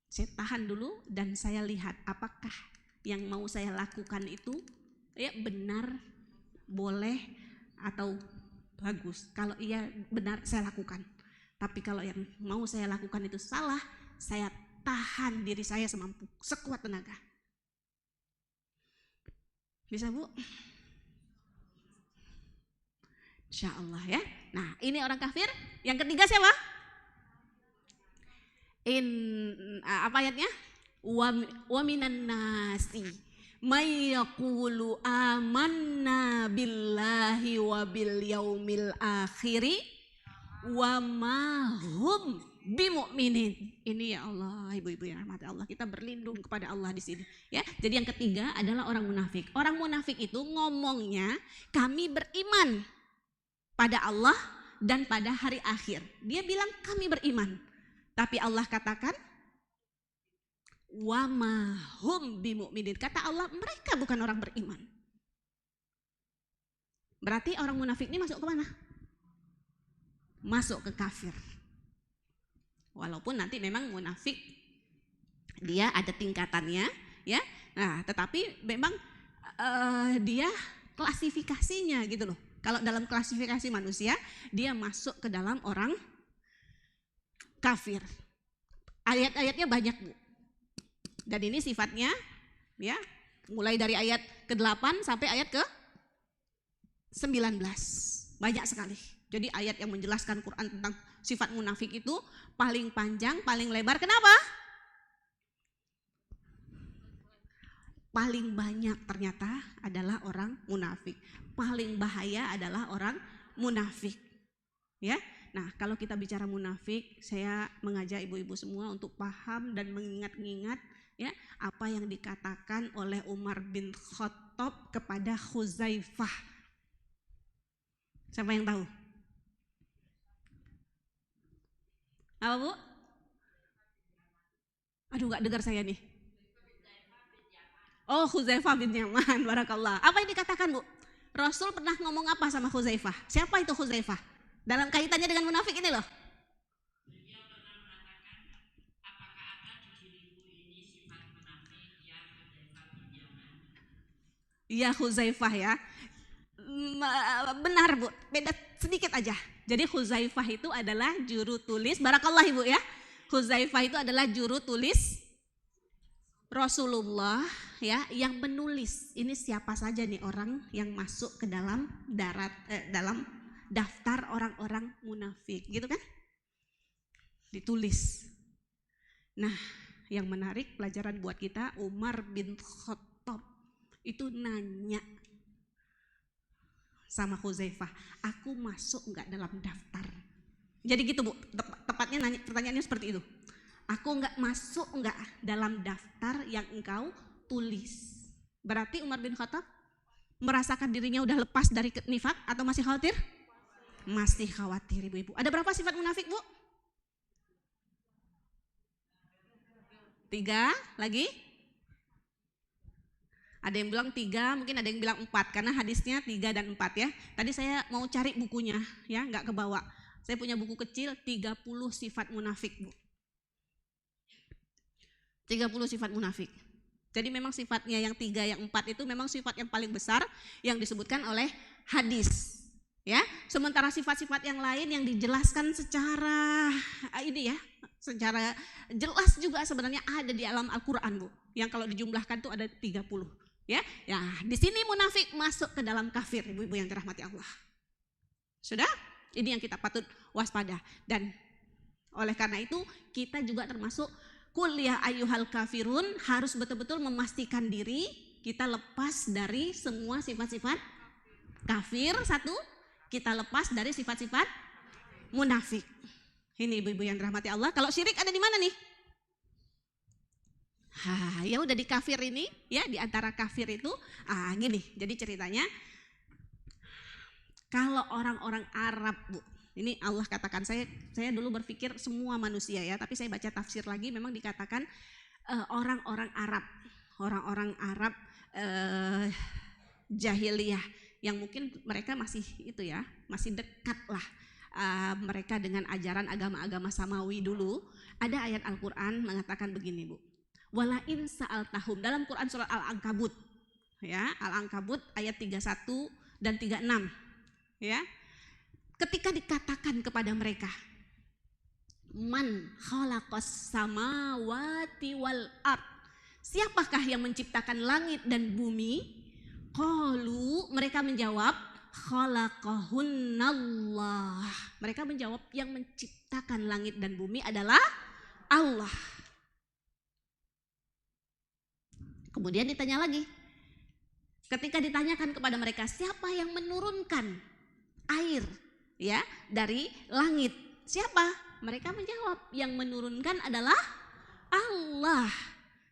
Saya tahan dulu dan saya lihat apakah yang mau saya lakukan itu ya benar, boleh atau bagus. Kalau iya benar saya lakukan. Tapi kalau yang mau saya lakukan itu salah, saya tahan diri saya semampu, sekuat tenaga. Bisa Bu? Insya Allah ya. Nah ini orang kafir. Yang ketiga siapa? Apa ayatnya? Wa minan nasi may yaqulu amanna billahi wa bil yaumil akhiri wa ma hum bimu'minin. Ini ya Allah, ibu-ibu yang rahmati Allah, kita berlindung kepada Allah di sini ya. Jadi yang ketiga adalah orang munafik. Orang munafik itu ngomongnya kami beriman pada Allah dan pada hari akhir. Dia bilang kami beriman. Tapi Allah katakan wa ma hum bimu'minin. Kata Allah mereka bukan orang beriman. Berarti orang munafik ini masuk ke mana? Masuk ke kafir. Walaupun nanti memang munafik dia ada tingkatannya ya. Nah, tetapi memang dia klasifikasinya gitu loh. Kalau dalam klasifikasi manusia dia masuk ke dalam orang kafir. Ayat-ayatnya banyak Bu. Dan ini sifatnya ya mulai dari ayat ke-8 sampai ayat ke-19. Banyak sekali. Jadi ayat yang menjelaskan Quran tentang sifat munafik itu paling panjang, paling lebar. Kenapa? Paling banyak ternyata adalah orang munafik. Paling bahaya adalah orang munafik. Ya. Nah, kalau kita bicara munafik, saya mengajak ibu-ibu semua untuk paham dan mengingat-ingat ya apa yang dikatakan oleh Umar bin Khattab kepada Khuzaifah. Siapa yang tahu? Apa Bu? Aduh gak dengar saya nih. Oh Khuzaifah bin Yaman, barakallah. Apa yang dikatakan Bu? Rasul pernah ngomong apa sama Khuzaifah? Siapa itu Khuzaifah? Dalam kaitannya dengan munafik ini loh. Beliau pernah mengatakan, apakah ada di dirimu ini sifat munafik ya Khuzaifah bin Yaman? Iya Khuzaifah ya. Benar Bu, beda sedikit aja. Jadi Khuzaifah itu adalah juru tulis, barakallah Ibu ya. Khuzaifah itu adalah juru tulis Rasulullah ya yang menulis ini siapa saja nih orang yang masuk ke dalam dalam daftar orang-orang munafik gitu kan. Ditulis. Nah, yang menarik pelajaran buat kita Umar bin Khattab itu nanya sama Khuzaifah, aku masuk enggak dalam daftar? Jadi gitu Bu, tepatnya nanya, pertanyaannya seperti itu. Aku enggak masuk enggak dalam daftar yang engkau tulis? Berarti Umar bin Khattab merasakan dirinya udah lepas dari nifak atau masih khawatir? Masih khawatir ibu-ibu. Ada berapa sifat munafik Bu? 3 lagi? Ada yang bilang 3, mungkin ada yang bilang 4 karena hadisnya 3 dan 4 ya. Tadi saya mau cari bukunya ya, nggak kebawa. Saya punya buku kecil 30 sifat munafik Bu. 30 sifat munafik. Jadi memang sifatnya yang 3, yang 4 itu memang sifat yang paling besar yang disebutkan oleh hadis. Ya, sementara sifat-sifat yang lain yang dijelaskan secara ini ya, secara jelas juga sebenarnya ada di dalam Al-Qur'an Bu. Yang kalau dijumlahkan tuh ada 30. Ya, di sini munafik masuk ke dalam kafir, ibu-ibu yang dirahmati Allah. Sudah? Ini yang kita patut waspada. Dan oleh karena itu kita juga termasuk kuliah ayyuhal kafirun harus betul-betul memastikan diri kita lepas dari semua sifat-sifat kafir. 1, kita lepas dari sifat-sifat munafik. Ini ibu-ibu yang dirahmati Allah. Kalau syirik ada di mana nih? Ya udah di kafir ini ya, di antara kafir itu gini. Jadi ceritanya kalau orang-orang Arab Bu, ini Allah katakan, saya dulu berpikir semua manusia ya, tapi saya baca tafsir lagi memang dikatakan orang-orang Arab eh, jahiliyah yang mungkin mereka masih itu ya, masih dekat lah mereka dengan ajaran agama-agama samawi dulu. Ada ayat Al-Quran mengatakan begini Bu, walain sa'altahum, dalam Quran surat Al-Ankabut ya, Al-Ankabut ayat 31 dan 36 ya, ketika dikatakan kepada mereka, man khalaqas samawati wal ard, siapakah yang menciptakan langit dan bumi? Qalu, mereka menjawab, khalaqahunnallah. Mereka menjawab yang menciptakan langit dan bumi adalah Allah. Kemudian ditanya lagi, ketika ditanyakan kepada mereka, siapa yang menurunkan air ya dari langit? Siapa? Mereka menjawab, yang menurunkan adalah Allah.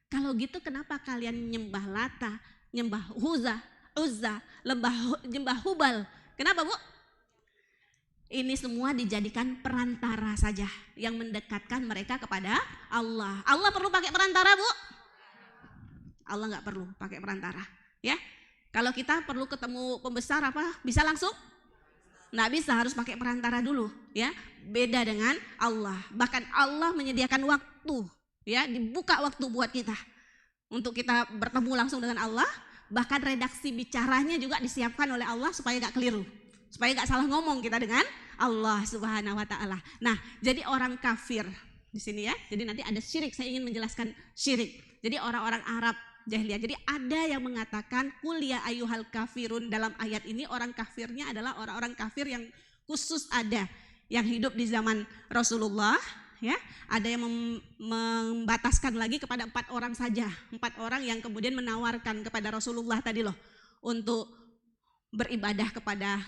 Kalau gitu kenapa kalian nyembah Lata, nyembah Uzza, nyembah Hubal? Kenapa Bu? Ini semua dijadikan perantara saja yang mendekatkan mereka kepada Allah. Allah perlu pakai perantara Bu? Allah nggak perlu pakai perantara ya. Kalau kita perlu ketemu pembesar apa, bisa langsung? Nggak bisa, harus pakai perantara dulu ya. Beda dengan Allah. Bahkan Allah menyediakan waktu ya, dibuka waktu buat kita untuk kita bertemu langsung dengan Allah. Bahkan redaksi bicaranya juga disiapkan oleh Allah supaya gak keliru, supaya gak salah ngomong kita dengan Allah Subhanahu wa Ta'ala. Nah, jadi orang kafir di sini ya. Jadi nanti ada syirik, saya ingin menjelaskan syirik. Jadi orang-orang Arab jahiliyah. Jadi ada yang mengatakan kul ya ayyuhal kafirun, dalam ayat ini orang kafirnya adalah orang-orang kafir yang khusus ada yang hidup di zaman Rasulullah. Ya, ada yang membataskan lagi kepada 4 orang saja, 4 orang yang kemudian menawarkan kepada Rasulullah tadi loh untuk beribadah kepada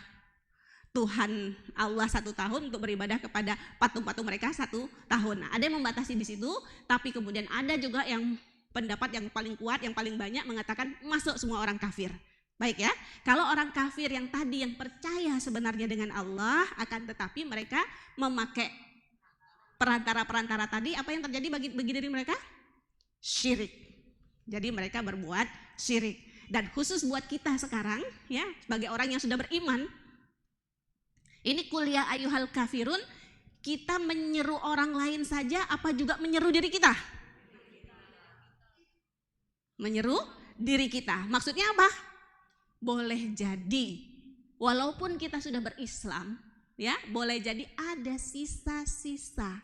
Tuhan Allah 1 tahun, untuk beribadah kepada patung-patung mereka 1 tahun. Nah, ada yang membatasi di situ, tapi kemudian ada juga yang pendapat yang paling kuat, yang paling banyak mengatakan masuk semua orang kafir. Baik ya, kalau orang kafir yang tadi yang percaya sebenarnya dengan Allah, akan tetapi mereka memakai perantara-perantara tadi, apa yang terjadi bagi diri mereka? Syirik. Jadi mereka berbuat syirik. Dan khusus buat kita sekarang ya, sebagai orang yang sudah beriman, ini kuliah ayyuhal kafirun, kita menyeru orang lain saja apa juga menyeru diri kita? Menyeru diri kita. Maksudnya apa? Boleh jadi walaupun kita sudah berislam ya, boleh jadi ada sisa-sisa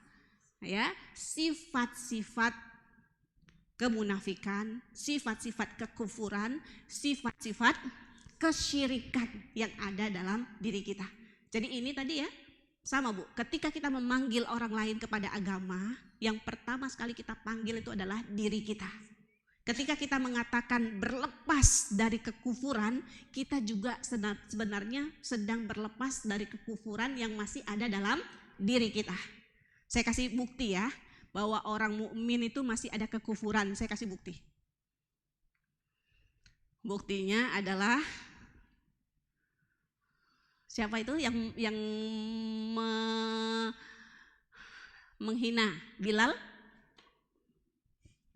ya, sifat-sifat kemunafikan, sifat-sifat kekufuran, sifat-sifat kesyirikan yang ada dalam diri kita. Jadi ini tadi ya, sama Bu, ketika kita memanggil orang lain kepada agama, yang pertama sekali kita panggil itu adalah diri kita. Ketika kita mengatakan berlepas dari kekufuran, kita juga sebenarnya sedang berlepas dari kekufuran yang masih ada dalam diri kita. Saya kasih bukti ya, bahwa orang mukmin itu masih ada kekufuran. Saya kasih bukti. Buktinya adalah siapa itu yang menghina Bilal?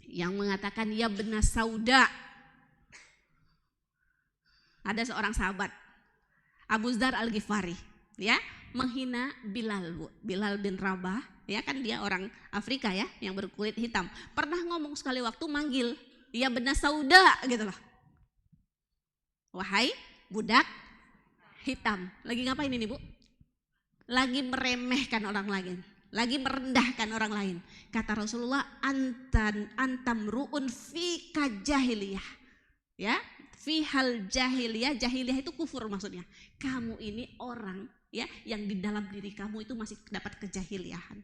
Yang mengatakan ya benar sauda. Ada seorang sahabat Abu Dzar Al-Ghifari ya, menghina Bilal Bu, Bilal bin Rabah ya, kan dia orang Afrika ya yang berkulit hitam. Pernah ngomong sekali waktu manggil ya benar sauda gitu loh. Wahai budak hitam. Lagi ngapain ini Bu? Lagi meremehkan orang lain, lagi merendahkan orang lain. Kata Rasulullah, antam ru'un fika jahiliyah. Ya, fihal jahiliyah, jahiliyah itu kufur maksudnya. Kamu ini orang ya yang di dalam diri kamu itu masih dapat kejahiliahan.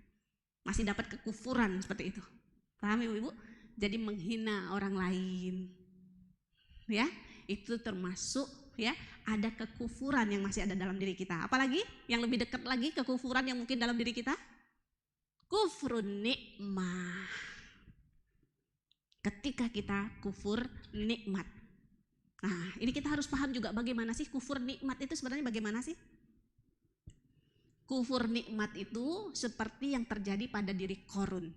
Masih dapat kekufuran seperti itu. Paham Ibu? Jadi menghina orang lain. Ya, itu termasuk ya ada kekufuran yang masih ada dalam diri kita. Apalagi yang lebih dekat lagi kekufuran yang mungkin dalam diri kita? Kufrun nikmah. Ketika kita kufur nikmat. Nah, ini kita harus paham juga bagaimana sih kufur nikmat itu sebenarnya bagaimana sih? Kufur nikmat itu seperti yang terjadi pada diri Qarun.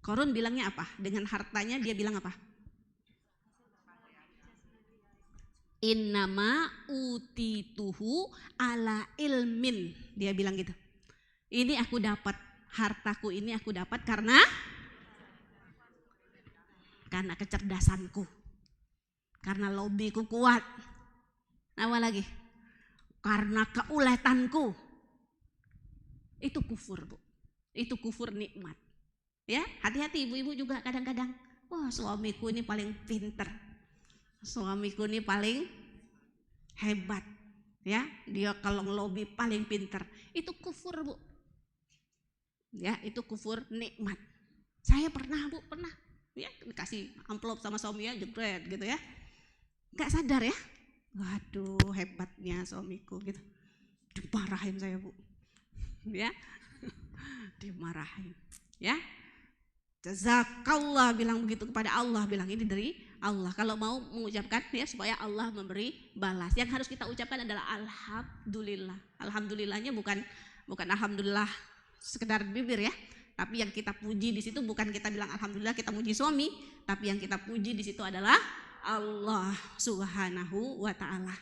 Qarun bilangnya apa? Dengan hartanya dia bilang apa? Innama utituhu ala ilmin. Dia bilang gitu. Ini aku dapat, hartaku ini aku dapat karena kecerdasanku. Karena lobiku kuat. Apa lagi? Karena keuletanku. Itu kufur, Bu. Itu kufur nikmat. Ya, hati-hati ibu-ibu juga kadang-kadang. Wah, suamiku ini paling pinter. Suamiku ini paling hebat. Ya, dia kalau ngelobi paling pinter. Itu kufur, Bu. Ya, itu kufur nikmat. Saya pernah, Bu, pernah. Ya, dikasih amplop sama suami ya, jebret gitu ya. Gak sadar ya. Waduh, hebatnya suamiku gitu. Dimarahin saya, Bu. Ya. Dimarahin. Ya. Jazakallah bilang begitu kepada Allah, bilang ini dari Allah. Kalau mau mengucapkan ya supaya Allah memberi balas. Yang harus kita ucapkan adalah alhamdulillah. Alhamdulillahnya bukan alhamdulillah sekedar bibir ya. Tapi yang kita puji di situ bukan kita bilang alhamdulillah kita puji suami, tapi yang kita puji di situ adalah Allah Subhanahu wa taala.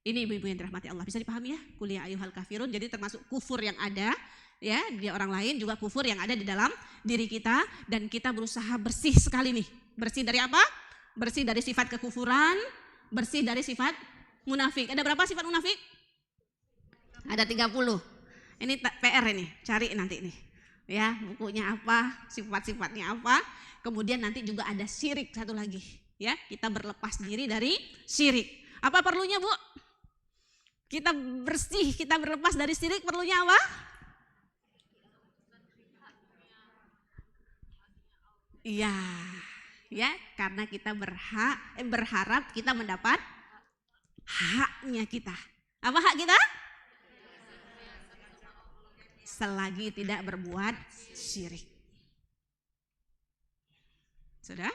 Ini ibu-ibu yang dirahmati Allah. Bisa dipahami ya? Qul ya ayyuhal kafirun. Jadi termasuk kufur yang ada ya di orang lain, juga kufur yang ada di dalam diri kita, dan kita berusaha bersih sekali nih. Bersih dari apa? Bersih dari sifat kekufuran, bersih dari sifat munafik. Ada berapa sifat munafik? Ada 30. Ini PR ini, cari nanti nih. Ya, bukunya apa, sifat-sifatnya apa. Kemudian nanti juga ada syirik satu lagi. Ya, kita berlepas diri dari syirik. Apa perlunya, Bu? Kita bersih, kita berlepas dari syirik, perlunya apa? Iya, ya, karena kita berharap kita mendapat haknya kita. Apa hak kita? Selagi tidak berbuat syirik. Sudah?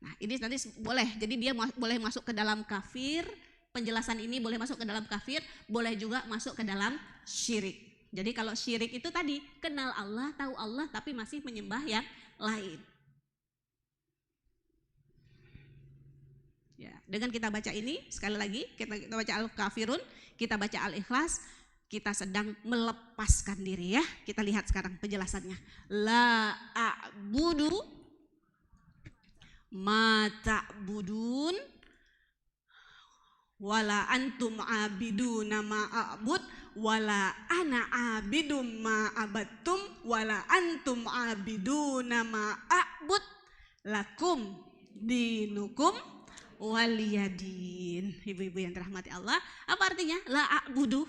Nah, ini nanti boleh. Jadi dia boleh masuk ke dalam kafir. Penjelasan ini boleh masuk ke dalam kafir, boleh juga masuk ke dalam syirik. Jadi kalau syirik itu tadi kenal Allah, tahu Allah, tapi masih menyembah yang lain. Ya, dengan kita baca ini sekali lagi kita baca Al-Kafirun, kita baca Al-Ikhlas, kita sedang melepaskan diri ya. Kita lihat sekarang penjelasannya. La a'budu ma ta'budun wala antum abiduna ma a'bud wala ana abidum ma abattum wala antum abiduna ma a'bud lakum dinukum waliyadin. Ibu-ibu yang dirahmati Allah, apa artinya? La a'budu,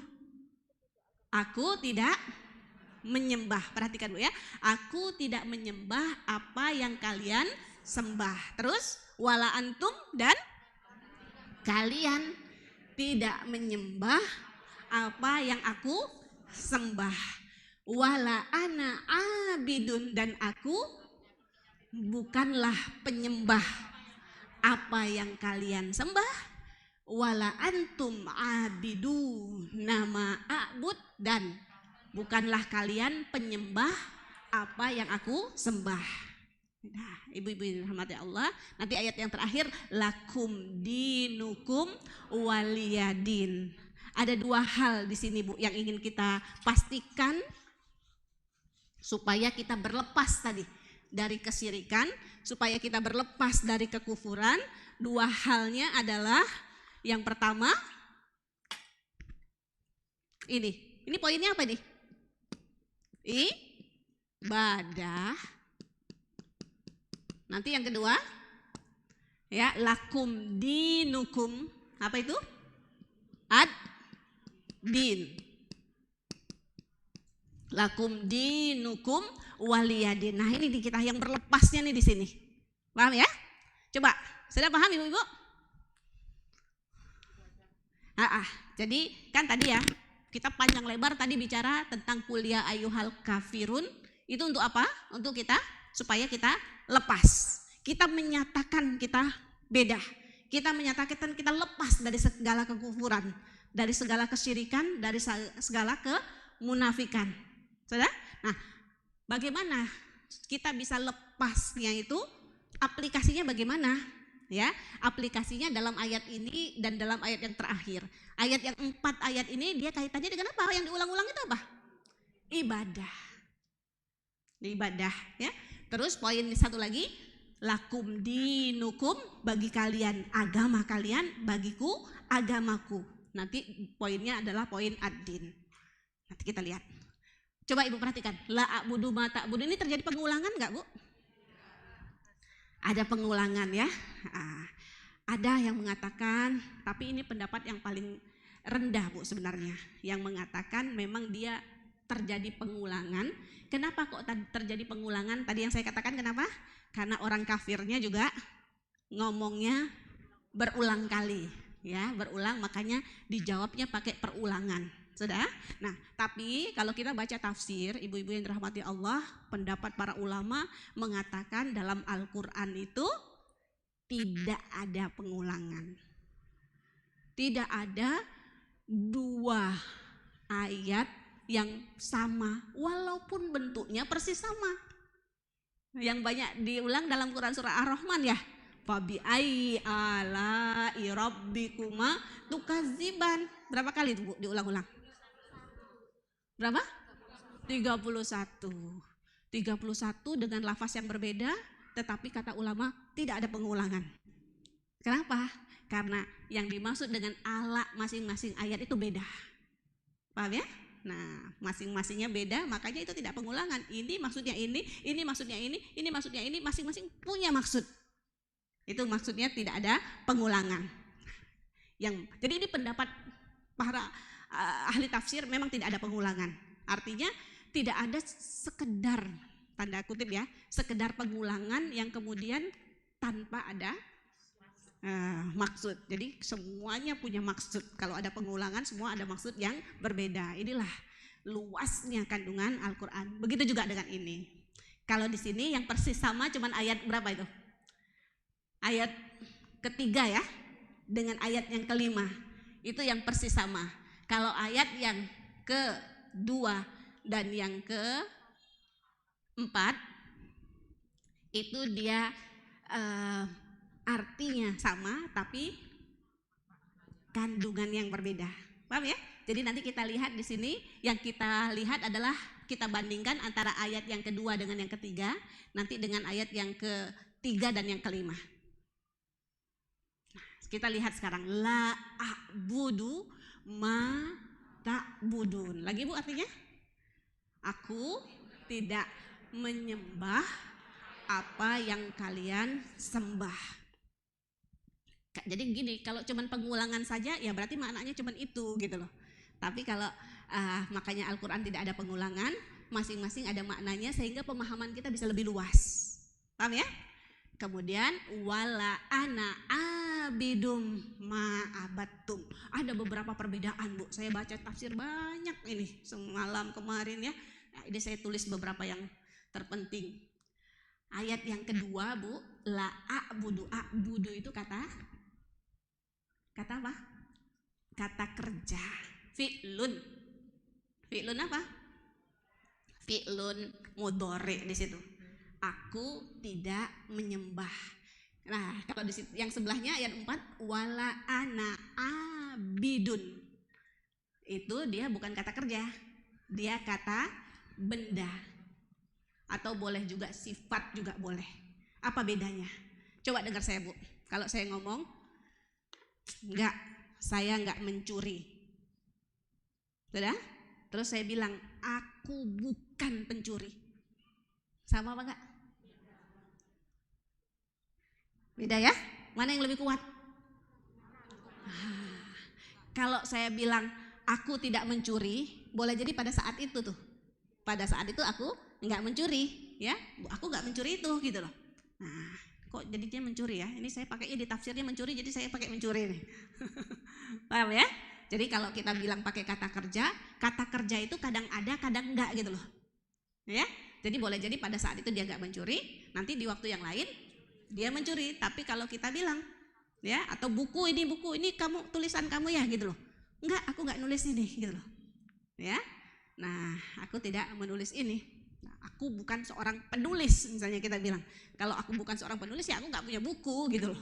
aku tidak menyembah. Perhatikan Bu ya, aku tidak menyembah apa yang kalian sembah. Terus wala antum, dan kalian tidak menyembah apa yang aku sembah. Wala ana abidun, dan aku bukanlah penyembah apa yang kalian sembah. Wala antum abidu nama a'bud, dan bukanlah kalian penyembah apa yang aku sembah. Nah, ibu-ibu yang dirahmati Allah, nanti ayat yang terakhir lakum dinukum waliyadin. Ada dua hal di sini Bu yang ingin kita pastikan supaya kita berlepas tadi dari kesyirikan, supaya kita berlepas dari kekufuran. Dua halnya adalah yang pertama ini poinnya apa nih? Ibadah. Nanti yang kedua ya, lakum dinukum, apa itu? Ad-din. Lakum dinukum waliyadin. Nah, ini di kita yang berlepasnya nih di sini. Paham ya? Coba, sudah paham Ibu-ibu? Jadi kan tadi ya, kita panjang lebar tadi bicara tentang kuliah ayyuhal kafirun. Itu untuk apa? Untuk kita, supaya kita lepas. Kita menyatakan kita beda. Kita menyatakan kita lepas dari segala kekufuran, dari segala kesyirikan, dari segala kemunafikan. Sudah? Nah, bagaimana kita bisa lepasnya itu aplikasinya bagaimana? Ya, aplikasinya dalam ayat ini dan dalam ayat yang terakhir. Ayat yang 4 ayat ini dia kaitannya dengan apa? Yang diulang-ulang itu apa? Ibadah. Ibadah, ya. Terus poin satu lagi, lakum dinukum, bagi kalian agama kalian, bagiku agamaku. Nanti poinnya adalah poin ad-din. Nanti kita lihat. Coba Ibu perhatikan, la a'budu ma ta'budu, ini terjadi pengulangan enggak, Bu? Ada pengulangan ya. Ada yang mengatakan, tapi ini pendapat yang paling rendah Bu sebenarnya, yang mengatakan memang dia terjadi pengulangan. Kenapa kok terjadi pengulangan? Tadi yang saya katakan kenapa? Karena orang kafirnya juga ngomongnya berulang kali, ya, berulang, makanya dijawabnya pakai perulangan. Sudah? Nah, tapi kalau kita baca tafsir, ibu-ibu yang dirahmati Allah, pendapat para ulama mengatakan dalam Al-Quran itu tidak ada pengulangan. Tidak ada dua ayat yang sama, walaupun bentuknya persis sama. Yang banyak diulang dalam Quran surah Ar-Rahman ya. Fabi ai ala'i rabbikuma tukadziban. Berapa kali itu Bu diulang-ulang? Berapa? 31 dengan lafaz yang berbeda, tetapi kata ulama tidak ada pengulangan. Kenapa? Karena yang dimaksud dengan ala masing-masing ayat itu beda. Paham ya? Nah, masing-masingnya beda, makanya itu tidak pengulangan. Ini maksudnya ini maksudnya ini maksudnya ini, masing-masing punya maksud. Itu maksudnya tidak ada pengulangan. Jadi ini pendapat para ahli tafsir, memang tidak ada pengulangan. Artinya tidak ada sekedar, tanda kutip ya, sekedar pengulangan yang kemudian tanpa ada maksud. Jadi semuanya punya maksud. Kalau ada pengulangan, semua ada maksud yang berbeda. Inilah luasnya kandungan Al-Quran. Begitu juga dengan ini. Kalau di sini yang persis sama cuman ayat berapa itu? Ayat ketiga ya, dengan ayat yang kelima. Itu yang persis sama. Kalau ayat yang kedua dan yang keempat itu dia artinya sama tapi kandungan yang berbeda. Paham ya? Jadi nanti kita lihat di sini, yang kita lihat adalah kita bandingkan antara ayat yang kedua dengan yang ketiga, nanti dengan ayat yang ketiga dan yang kelima. Nah, kita lihat sekarang, la a'budu ma ta'budun. Lagi Bu artinya? Aku tidak menyembah apa yang kalian sembah. Jadi gini, kalau cuman pengulangan saja ya berarti maknanya cuman itu gitu loh. Tapi kalau makanya Al-Quran tidak ada pengulangan, masing-masing ada maknanya sehingga pemahaman kita bisa lebih luas. Paham ya? Kemudian wala ana abidum ma'abattum. Ada beberapa perbedaan Bu. Saya baca tafsir banyak ini semalam kemarin ya. Nah, ini saya tulis beberapa yang terpenting. Ayat yang kedua Bu, la a'budu. A'budu itu kata apa? Kata kerja. Fi'lun. Fi'lun apa? Fi'lun mudhari di situ. Aku tidak menyembah. Nah, kalau di situ yang sebelahnya ayat 4, wala ana abidun. Itu dia bukan kata kerja. Dia kata benda. Atau boleh juga sifat juga boleh. Apa bedanya? Coba dengar saya Bu. Kalau saya ngomong, saya enggak mencuri. Sudah? Terus saya bilang, aku bukan pencuri. Sama apa enggak? Beda ya? Mana yang lebih kuat? Kalau saya bilang, aku tidak mencuri, boleh jadi pada saat itu tuh. Pada saat itu aku enggak mencuri, ya. Aku enggak mencuri itu gitu loh. Nah, kok jadinya mencuri ya? Ini saya pakainya di tafsirnya mencuri, jadi saya pakai mencuri nih. Paham ya? Jadi kalau kita bilang pakai kata kerja itu kadang ada, kadang enggak gitu loh. Ya? Jadi boleh jadi pada saat itu dia enggak mencuri, nanti di waktu yang lain dia mencuri. Tapi kalau kita bilang, ya, atau buku ini kamu tulisan kamu ya gitu loh. Enggak, aku enggak nulis ini gitu loh. Ya. Nah, aku tidak menulis ini. Nah, Aku bukan seorang penulis, misalnya kita bilang. Kalau aku bukan seorang penulis ya aku nggak punya buku gitu loh.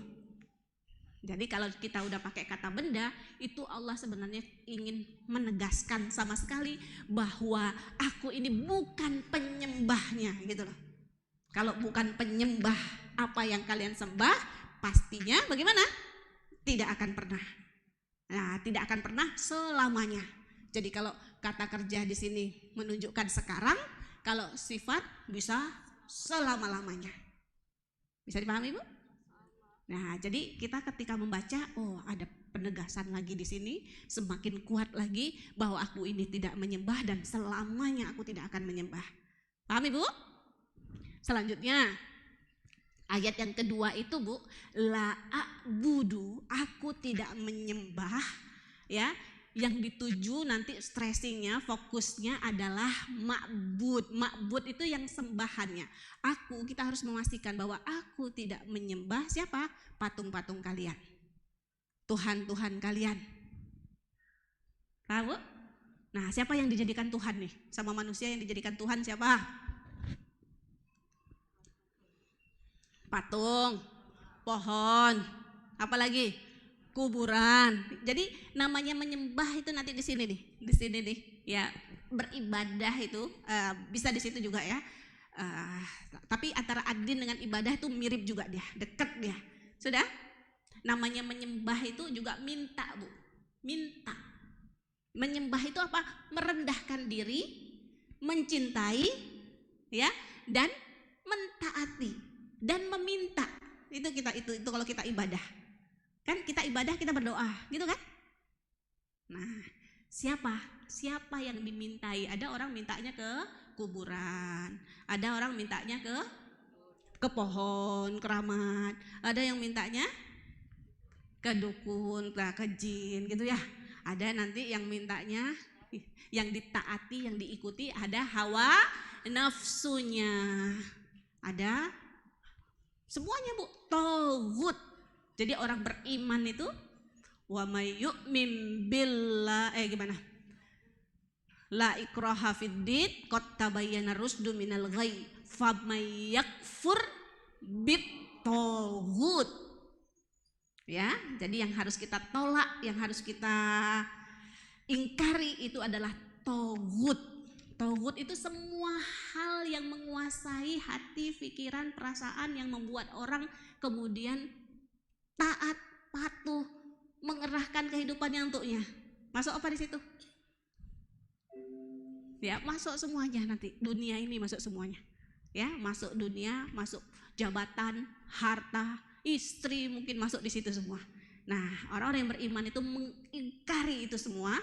Jadi kalau kita udah pakai kata benda, itu Allah sebenarnya ingin menegaskan sama sekali bahwa aku ini bukan penyembahnya gitu loh. Kalau bukan penyembah apa yang kalian sembah, pastinya bagaimana? Tidak akan pernah. Nah, tidak akan pernah selamanya. Jadi kalau kata kerja di sini menunjukkan sekarang, kalau sifat bisa selama-lamanya. Bisa dipahami, Bu? Nah, jadi kita ketika membaca, oh ada penegasan lagi di sini, semakin kuat lagi bahwa aku ini tidak menyembah dan selamanya aku tidak akan menyembah. Paham Ibu? Selanjutnya, ayat yang kedua itu Bu, la a'budu, aku tidak menyembah, ya. Yang dituju nanti stressingnya, fokusnya adalah ma'bud. Ma'bud itu yang sembahannya. Kita harus memastikan bahwa aku tidak menyembah siapa? Patung-patung kalian. Tuhan-Tuhan kalian. Paham Bu? Nah, siapa yang dijadikan Tuhan nih? Sama manusia yang dijadikan Tuhan siapa? Patung, pohon, apa lagi? Kuburan. Jadi namanya menyembah itu nanti di sini nih, ya beribadah itu bisa di situ juga ya. Tapi antara adin dengan ibadah itu mirip juga dia, dekat dia. Sudah? Namanya menyembah itu juga minta Bu, minta. Menyembah itu apa? Merendahkan diri, mencintai, ya, dan mentaati dan meminta. Itu kalau kita ibadah. Kan kita ibadah, kita berdoa, gitu kan? Nah, siapa yang dimintai? Ada orang mintanya ke kuburan, ada orang mintanya ke pohon keramat, ada yang mintanya ke dukun, ke jin, gitu ya. Ada nanti yang mintanya, yang ditaati, yang diikuti, ada hawa nafsunya, ada semuanya Bu, tauhid. Jadi orang beriman itu wa may yu'min billah gimana? La ikraha fiddin qad tabayyana rusdu minal ghayy famay yakfur bit tauhid. Ya, jadi yang harus kita tolak, yang harus kita ingkari itu adalah tauhid. Tauhid itu semua hal yang menguasai hati, pikiran, perasaan yang membuat orang kemudian taat, patuh, mengerahkan kehidupannya untuknya. Masuk apa di situ? Ya, masuk semuanya nanti. Dunia ini masuk semuanya. Ya, masuk dunia, masuk jabatan, harta, istri mungkin masuk di situ semua. Nah, orang-orang yang beriman itu mengingkari itu semua.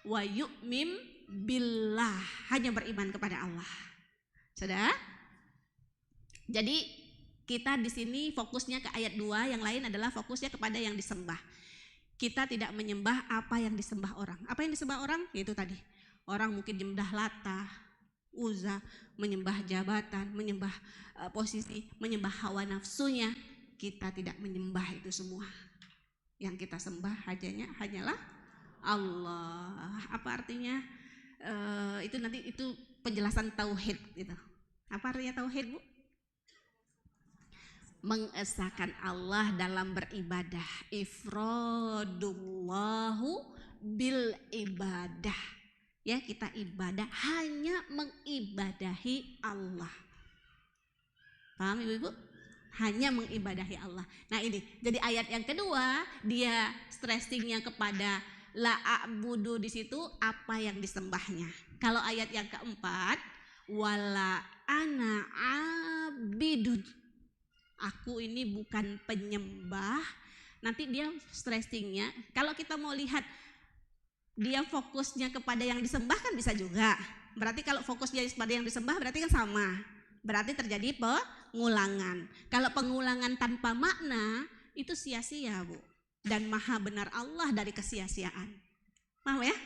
Wa yu'min billah, hanya beriman kepada Allah. Sudah? Jadi kita di sini fokusnya ke ayat 2, yang lain adalah fokusnya kepada yang disembah. Kita tidak menyembah apa yang disembah orang. Apa yang disembah orang? Yaitu tadi. Orang mungkin menyembah Lata, Uzza, menyembah jabatan, menyembah posisi, menyembah hawa nafsunya. Kita tidak menyembah itu semua. Yang kita sembah hanyalah Allah. Apa artinya? Itu nanti itu penjelasan tauhid itu. Apa artinya tauhid Bu? Mengesahkan Allah dalam beribadah, ifradullahu bil ibadah, ya kita ibadah hanya mengibadahi Allah. Paham Ibu-ibu? Hanya mengibadahi Allah. Nah ini jadi ayat yang kedua, dia stressingnya kepada la a'budu, di situ apa yang disembahnya. Kalau ayat yang keempat, wala ana abidun, aku ini bukan penyembah. Nanti dia stressingnya, kalau kita mau lihat dia fokusnya kepada yang disembah kan bisa juga. Berarti kalau fokusnya kepada yang disembah berarti kan sama. Berarti terjadi pengulangan. Kalau pengulangan tanpa makna itu sia-sia Bu. Dan maha benar Allah dari kesia-siaan. Paham ya?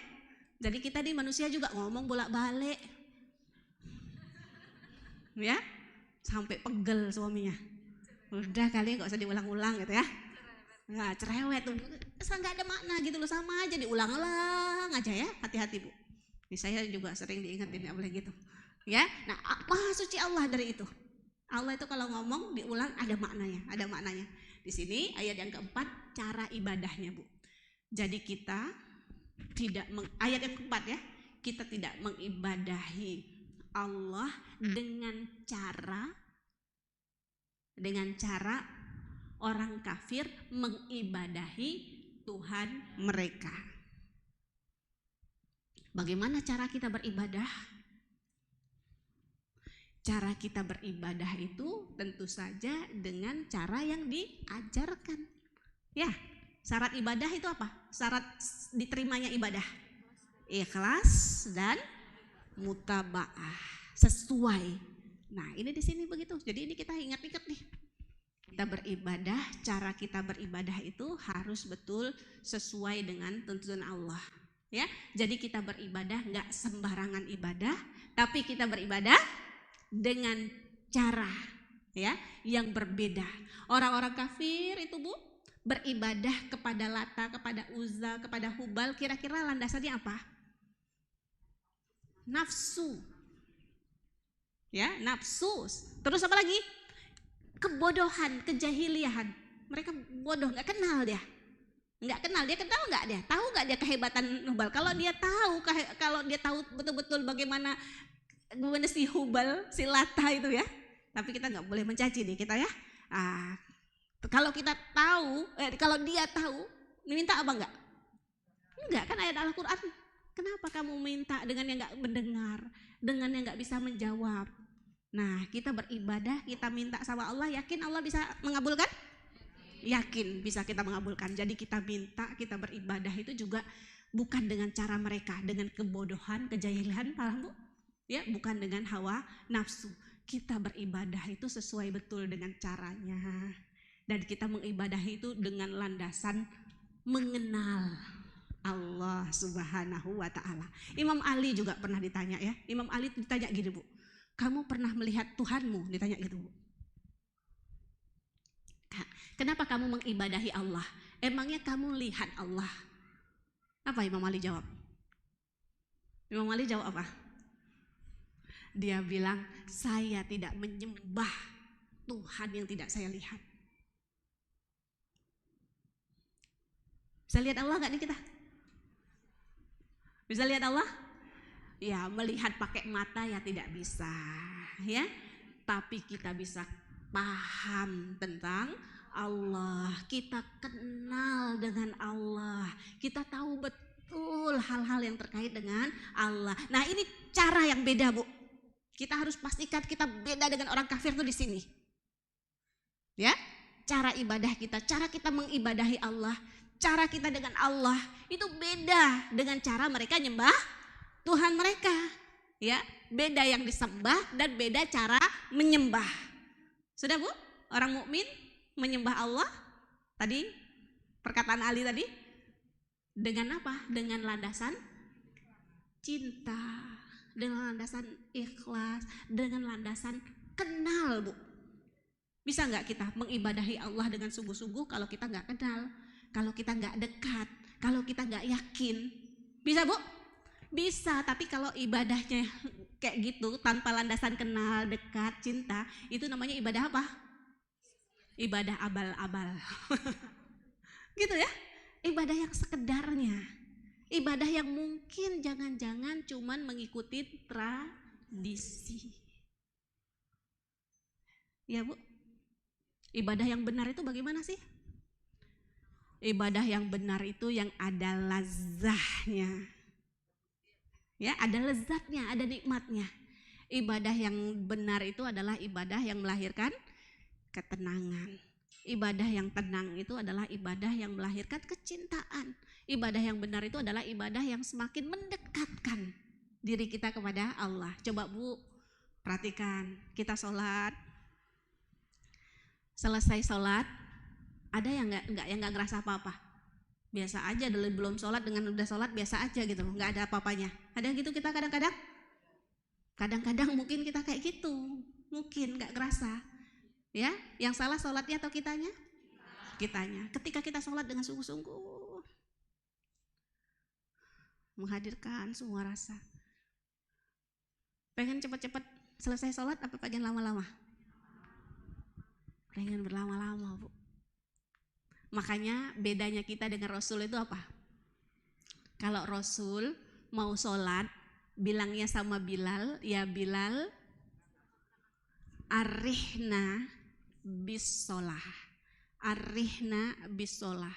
Jadi kita di manusia juga ngomong bolak-balik. Ya? Sampai pegel suaminya. Udah kali gak usah diulang-ulang gitu ya. Nah, cerewet tuh, nggak ada makna gitu loh, sama aja diulang-ulang aja ya. Hati-hati Bu. Ini saya juga sering diingetin, nggak boleh gitu. Ya, nah maha suci Allah dari itu. Allah itu kalau ngomong diulang ada maknanya, ada maknanya. Di sini ayat yang keempat cara ibadahnya, Bu. Jadi kita tidak ayat yang keempat ya, kita tidak mengibadahi Allah dengan cara orang kafir mengibadahi Tuhan mereka. Bagaimana cara kita beribadah? Cara kita beribadah itu tentu saja dengan cara yang diajarkan. Ya, syarat ibadah itu apa? Syarat diterimanya ibadah. Ikhlas dan mutabaah, sesuai. Nah, ini di sini begitu. Jadi ini kita ingat-ingat nih. Kita beribadah, cara kita beribadah itu harus betul sesuai dengan tuntunan Allah. Ya, jadi kita beribadah nggak sembarangan ibadah, tapi kita beribadah dengan cara ya yang berbeda. Orang-orang kafir itu Bu beribadah kepada Lata, kepada Uzza, kepada Hubal, kira-kira landasannya apa? Nafsu. Ya, nafsu. Terus apa lagi? Kebodohan, kejahiliahan. Mereka bodoh, nggak kenal dia. Nggak kenal, dia kenal nggak dia? Tahu nggak dia kehebatan Hubal? Kalau dia tahu betul-betul bagaimana si Hubal, si Lata itu ya. Tapi kita nggak boleh mencaci nih kita ya. Kalau kita tahu, kalau dia tahu, minta apa enggak? Enggak, kan ayat Al-Quran. Kenapa kamu minta dengan yang nggak mendengar, dengan yang nggak bisa menjawab? Nah, kita beribadah, kita minta sama Allah, yakin Allah bisa mengabulkan? Yakin bisa kita mengabulkan. Jadi kita minta, kita beribadah itu juga bukan dengan cara mereka, dengan kebodohan, kejahilan, paham Bu? Ya, bukan dengan hawa nafsu. Kita beribadah itu sesuai betul dengan caranya. Dan kita mengibadahi itu dengan landasan mengenal Allah Subhanahu wa ta'ala. Imam Ali juga pernah ditanya ya. Imam Ali ditanya gini Bu, kamu pernah melihat Tuhanmu? Ditanya gitu Bu. Kenapa kamu mengibadahi Allah? Emangnya kamu lihat Allah? Apa Imam Ali jawab? Imam Ali jawab apa? Dia bilang, saya tidak menyembah Tuhan yang tidak saya lihat. Bisa lihat Allah gak nih kita? Bisa lihat Allah? Ya, melihat pakai mata ya tidak bisa ya. Tapi kita bisa paham tentang Allah. Kita kenal dengan Allah. Kita tahu betul hal-hal yang terkait dengan Allah. Nah, ini cara yang beda Bu. Kita harus pastikan kita beda dengan orang kafir tuh di sini. Ya, cara ibadah kita, cara kita mengibadahi Allah, cara kita dengan Allah itu beda dengan cara mereka nyembah Tuhan mereka. Ya, beda yang disembah dan beda cara menyembah. Sudah Bu? Orang mukmin menyembah Allah tadi perkataan Ali tadi dengan apa? Dengan landasan cinta, dengan landasan ikhlas, dengan landasan kenal Bu. Bisa nggak kita mengibadahi Allah dengan sungguh-sungguh kalau kita nggak kenal, kalau kita nggak dekat, kalau kita nggak yakin? Bisa Bu? Bisa, tapi kalau ibadahnya kayak gitu tanpa landasan kenal, dekat, cinta, itu namanya ibadah apa? Ibadah abal-abal. Gitu ya? Ibadah yang sekedarnya. Ibadah yang mungkin jangan-jangan cuman mengikuti tradisi. Ya Bu? Ibadah yang benar itu bagaimana sih? Ibadah yang benar itu yang ada lazahnya. Ya, ada lezatnya, ada nikmatnya. Ibadah yang benar itu adalah ibadah yang melahirkan ketenangan. Ibadah yang tenang itu adalah ibadah yang melahirkan kecintaan. Ibadah yang benar itu adalah ibadah yang semakin mendekatkan diri kita kepada Allah. Coba Bu, perhatikan, kita sholat, selesai sholat, ada yang nggak ngerasa apa-apa? Biasa aja, belum sholat dengan udah sholat biasa aja gitu, nggak ada apa-apanya. Ada gitu kita kadang-kadang? Kadang-kadang mungkin kita kayak gitu, mungkin nggak ngerasa. Ya, yang salah sholatnya atau kitanya? Kitanya. Ketika kita sholat dengan sungguh-sungguh, menghadirkan semua rasa, Pengen cepat-cepat selesai sholat apa pengen lama-lama? Pengen berlama-lama, Bu. Makanya bedanya kita dengan Rasul itu apa? Kalau Rasul mau sholat, bilangnya sama Bilal, ya Bilal, arihna bis sholah. Arihna bis sholah.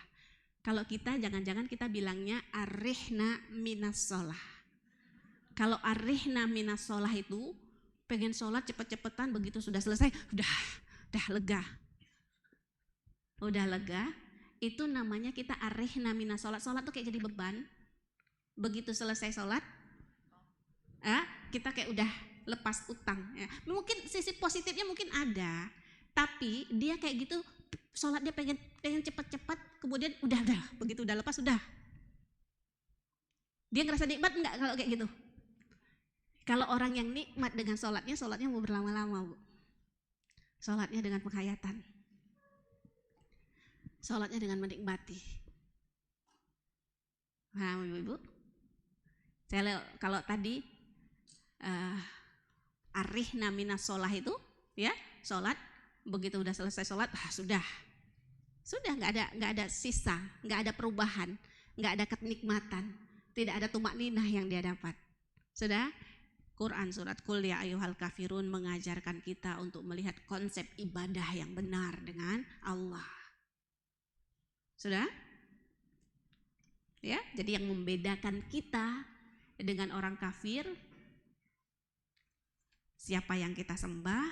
Kalau kita jangan-jangan kita bilangnya arihna minas sholah. Kalau arihna minas sholah itu pengen sholat cepet-cepetan, begitu sudah selesai, udah lega. Udah lega, itu namanya kita arihna minas sholat. Sholat tuh kayak jadi beban. Begitu selesai sholat, kita kayak udah lepas utang. Ya. Mungkin sisi positifnya mungkin ada, tapi dia kayak gitu, sholat dia pengen cepat-cepat, kemudian udah, begitu udah lepas udah. Dia ngerasa nikmat enggak kalau kayak gitu? Kalau orang yang nikmat dengan sholatnya mau berlama-lama, Bu. Sholatnya dengan penghayatan. Sholatnya dengan menikmati. Nah, Ibu-ibu, kalau tadi arihna minas sholah itu, ya, sholat, begitu udah selesai sholat, sudah nggak ada sisa, nggak ada perubahan, nggak ada kenikmatan, tidak ada tumak ninah yang dia dapat. Sudah, Quran surat Qul ya ayyuhal kafirun mengajarkan kita untuk melihat konsep ibadah yang benar dengan Allah. Sudah? Ya, jadi yang membedakan kita dengan orang kafir, siapa yang kita sembah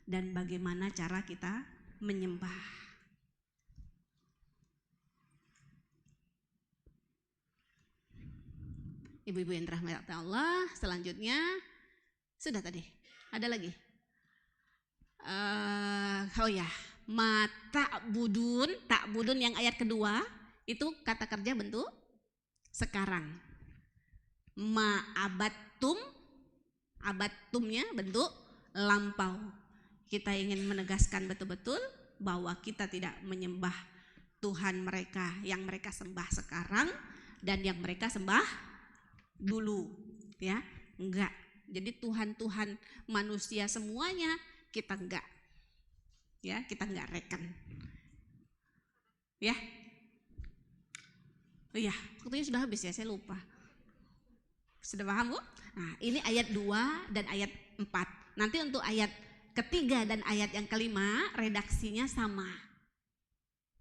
dan bagaimana cara kita menyembah. Ibu-ibu yang dirahmati Allah, selanjutnya sudah tadi. Ada lagi? Ta'budun yang ayat kedua itu kata kerja bentuk sekarang. Abattumnya bentuk lampau. Kita ingin menegaskan betul-betul bahwa kita tidak menyembah Tuhan mereka yang mereka sembah sekarang dan yang mereka sembah dulu, ya, enggak. Jadi Tuhan manusia semuanya kita enggak, ya, kita enggak reken, ya. Oh iya, waktunya sudah habis ya, saya lupa. Sudah paham, Bu? Nah, ini ayat 2 dan ayat 4. Nanti untuk ayat ketiga dan ayat yang kelima redaksinya sama.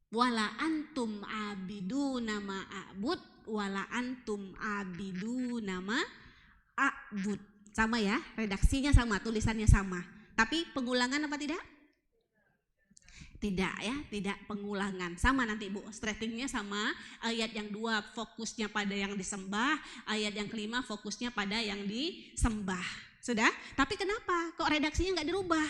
Wala antum abiduna ma a'bud wala antum abiduna ma a'bud. Sama ya, redaksinya sama, tulisannya sama. Tapi pengulangan apa tidak? Tidak ya, tidak pengulangan. Sama nanti Bu, stretchingnya sama. Ayat yang 2 fokusnya pada yang disembah, ayat yang kelima fokusnya pada yang disembah. Sudah? Tapi kenapa kok redaksinya nggak dirubah?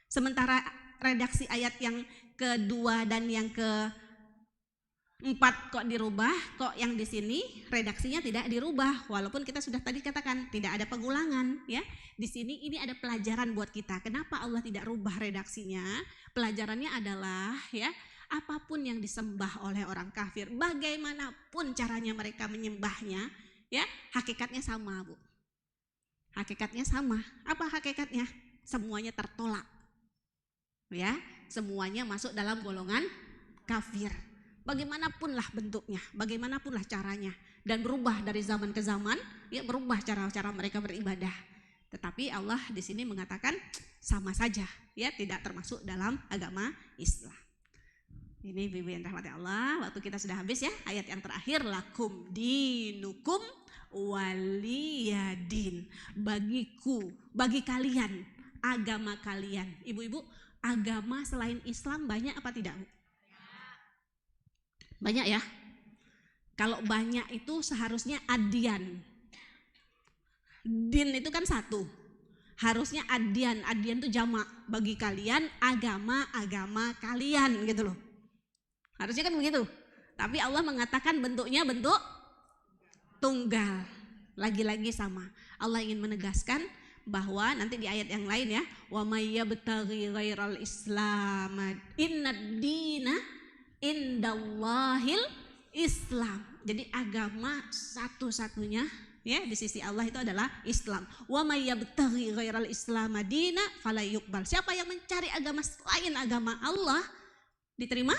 Sementara redaksi ayat yang kedua dan yang keempat kok dirubah, kok yang di sini redaksinya tidak dirubah. Walaupun kita sudah tadi katakan tidak ada pengulangan, ya. Di sini ini ada pelajaran buat kita. Kenapa Allah tidak rubah redaksinya? Pelajarannya adalah, ya, apapun yang disembah oleh orang kafir, bagaimanapun caranya mereka menyembahnya, ya, hakikatnya sama, Bu. Hakikatnya sama. Apa hakikatnya? Semuanya tertolak. Ya, semuanya masuk dalam golongan kafir. Bagaimanapun lah bentuknya, bagaimanapun lah caranya, dan berubah dari zaman ke zaman, ya, berubah cara-cara mereka beribadah. Tetapi Allah di sini mengatakan sama saja, ya, tidak termasuk dalam agama Islam. Ini Ibu yang dirahmati Allah, waktu kita sudah habis ya. Ayat yang terakhir, lakum dinukum waliyadin. Bagiku, bagi kalian, agama kalian. Ibu-ibu, agama selain Islam banyak apa tidak? Banyak ya. Kalau banyak itu seharusnya adyan. Din itu kan satu. Harusnya adyan. Adyan itu jamak. Bagi kalian agama kalian gitu loh. Harusnya kan begitu. Tapi Allah mengatakan bentuknya bentuk tunggal. Lagi-lagi sama. Allah ingin menegaskan bahwa nanti di ayat yang lain ya, wa may yabtaghi ghairal islam innad dina indallahil Islam. Jadi agama satu-satunya, Ya, di sisi Allah itu adalah Islam. Wa may yabtaghi ghairal islam madina fala yuqbal. Siapa yang mencari agama selain agama Allah diterima?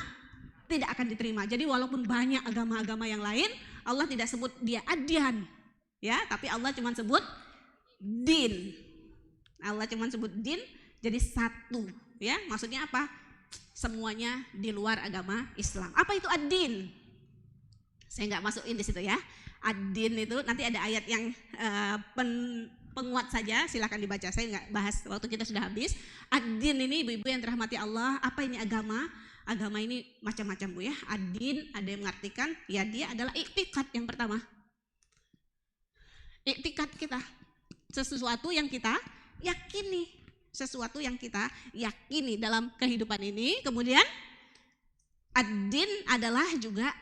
Tidak akan diterima. Jadi walaupun banyak agama-agama yang lain, Allah tidak sebut dia adyan. Ya, tapi Allah cuma sebut din. Allah cuma sebut din, jadi satu. Ya, maksudnya apa? Semuanya di luar agama Islam. Apa itu ad-din? Saya nggak masukin di situ ya. Ad-din itu nanti ada ayat yang penguat saja, silakan dibaca. Saya nggak bahas, waktu kita sudah habis. Ad-din ini ibu-ibu yang dirahmati Allah, apa ini agama? Agama ini macam-macam Bu ya. Ad-din ada yang mengartikan ya dia adalah iktikad yang pertama. Iktikad kita, sesuatu yang kita yakini, sesuatu yang kita yakini dalam kehidupan ini. Kemudian ad-din adalah juga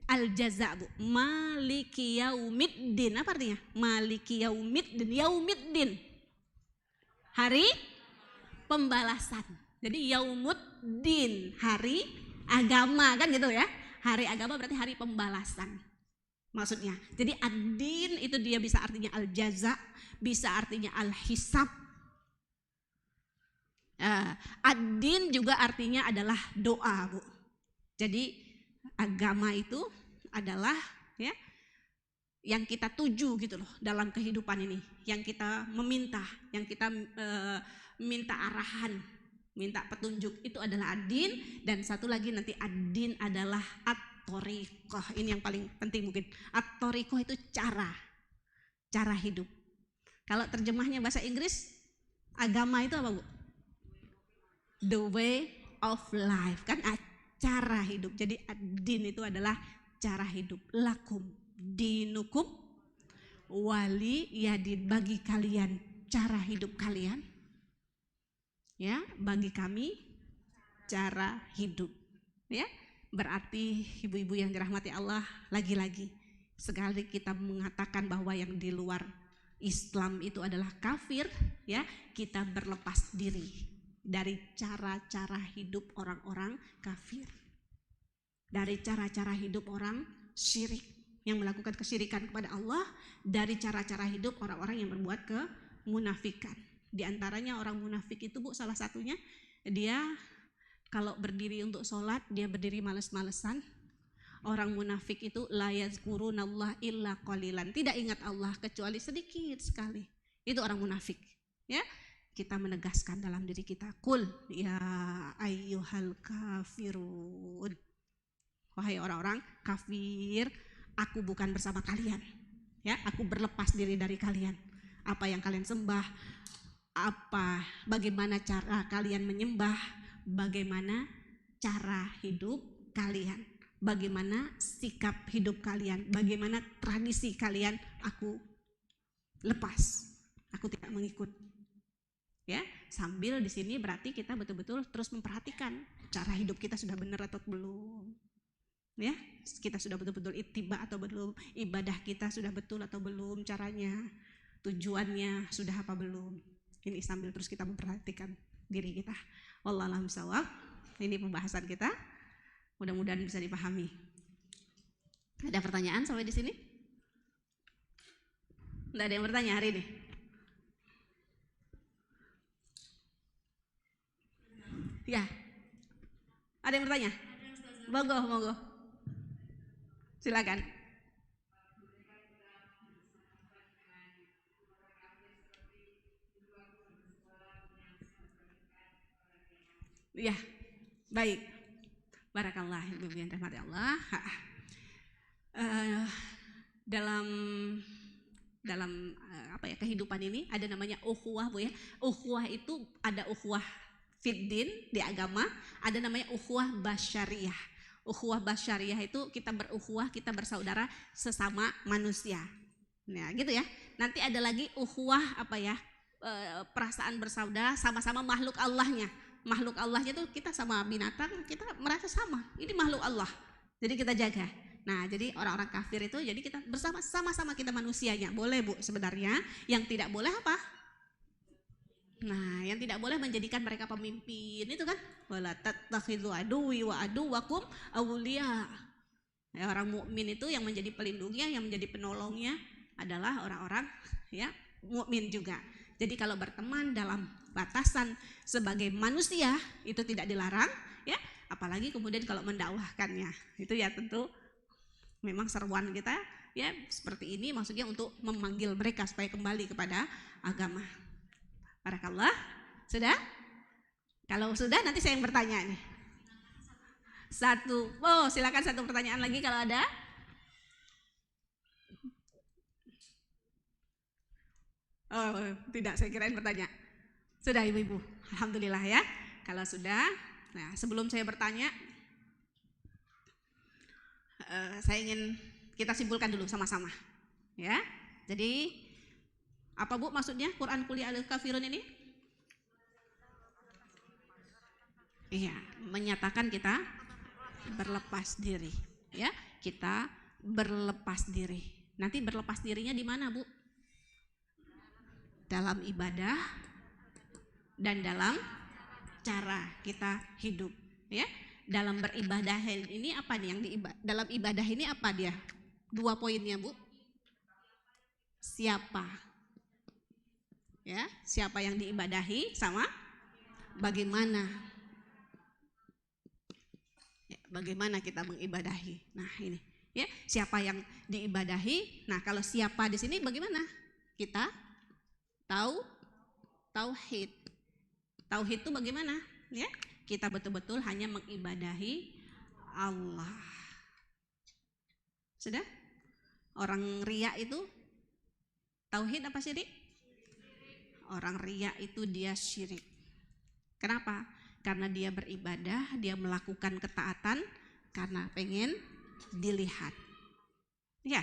al-jaza Bu, maliki yaumiddin. Apa artinya? Maliki yaumiddin, yaumiddin, hari pembalasan. Jadi yaumuddin, hari agama kan gitu ya. Hari agama berarti hari pembalasan maksudnya. Jadi ad-din itu dia bisa artinya al-jaza, bisa artinya al-hisab. Ad-din juga artinya adalah doa Bu. Jadi agama itu adalah ya yang kita tuju gitu loh dalam kehidupan ini, yang kita meminta, yang kita minta arahan, minta petunjuk, itu adalah ad-din. Dan satu lagi nanti ad-din adalah at-thoriqah. Ini yang paling penting mungkin. At-thoriqah itu cara hidup. Kalau terjemahnya bahasa Inggris, agama itu apa Bu? The way of life, kan cara hidup. Jadi ad-din itu adalah cara hidup. Lakum dinukum wali yadin, bagi kalian cara hidup kalian. Ya, bagi kami cara hidup. Ya, berarti ibu-ibu yang dirahmati Allah, lagi-lagi sekali kita mengatakan bahwa yang di luar Islam itu adalah kafir, ya, kita berlepas diri dari cara-cara hidup orang-orang kafir, dari cara-cara hidup orang syirik yang melakukan kesyirikan kepada Allah, dari cara-cara hidup orang-orang yang berbuat kemunafikan. Di antaranya orang munafik itu Bu, salah satunya dia kalau berdiri untuk sholat dia berdiri males-malesan. Orang munafik itu la yazkurunallah illa qalilan, tidak ingat Allah kecuali sedikit sekali. Itu orang munafik. Ya, kita menegaskan dalam diri kita, kul ya ayyuhal kafirun, wahai orang-orang kafir, aku bukan bersama kalian. Ya, aku berlepas diri dari kalian. Apa yang kalian sembah, bagaimana cara kalian menyembah, bagaimana cara hidup kalian, bagaimana sikap hidup kalian, bagaimana tradisi kalian, aku lepas, aku tidak mengikut. Ya, sambil di sini berarti kita betul-betul terus memperhatikan cara hidup kita sudah benar atau belum. Ya, kita sudah betul-betul ittiba atau belum, ibadah kita sudah betul atau belum caranya, tujuannya sudah apa belum. Ini sambil terus kita memperhatikan diri kita. Wallahu a'lam bishawab. Ini pembahasan kita. Mudah-mudahan bisa dipahami. Ada pertanyaan sampai di sini? Tidak ada yang bertanya hari ini? Ya. Ada yang bertanya? Monggo. Silakan. Ya, baik. Barakallah, ibu yang dirahmati Allah. Dalam kehidupan ini ada namanya ukhuwah Bu ya. Ukhuwah itu ada ukhuwah fiddin di agama, ada namanya ukhuwah basyariyah. Ukhuwah basyariyah itu kita berukhuwah, kita bersaudara sesama manusia. Nah, gitu ya. Nanti ada lagi ukhuwah perasaan bersaudara sama-sama makhluk Allahnya. Makhluk Allahnya itu kita sama binatang, kita merasa sama. Ini makhluk Allah. Jadi kita jaga. Nah, jadi orang-orang kafir itu jadi kita sama-sama kita manusianya. Boleh Bu sebenarnya. Yang tidak boleh apa? Nah, yang tidak boleh menjadikan mereka pemimpin itu kan. Wala tattakhidhu aduwwi wa aduwwakum awliya. Ya, orang mukmin itu yang menjadi pelindungnya, yang menjadi penolongnya adalah orang-orang ya mukmin juga. Jadi kalau berteman dalam batasan sebagai manusia itu tidak dilarang ya, apalagi kemudian kalau mendakwahkannya. Itu ya tentu memang seruan kita ya seperti ini, maksudnya untuk memanggil mereka supaya kembali kepada agama. Barakallah. Sudah? Kalau sudah nanti saya yang bertanya nih. Silakan satu pertanyaan lagi kalau ada. Oh, tidak, saya kirain bertanya. Sudah ibu-ibu, alhamdulillah ya. Kalau sudah, nah sebelum saya bertanya, saya ingin kita simpulkan dulu sama-sama, ya. Jadi apa Bu maksudnya Quran Qul Ya Ayyuhal Kafirun ini? Iya, menyatakan kita berlepas diri, ya. Kita berlepas diri. Nanti berlepas dirinya di mana Bu? Dalam ibadah dan dalam cara kita hidup, ya. Dalam beribadah ini apa nih yang dalam ibadah ini apa dia? 2 poinnya Bu. Siapa? Ya, siapa yang diibadahi sama bagaimana? Ya, bagaimana kita mengibadahi? Nah, ini ya, siapa yang diibadahi? Nah, kalau siapa di sini bagaimana? Kita tauhid. Tauhid itu bagaimana? Ya, kita betul-betul hanya mengibadahi Allah. Sudah? Orang riya itu tauhid apa syirik? Orang riya itu dia syirik. Kenapa? Karena dia beribadah, dia melakukan ketaatan karena pengen dilihat. Ya.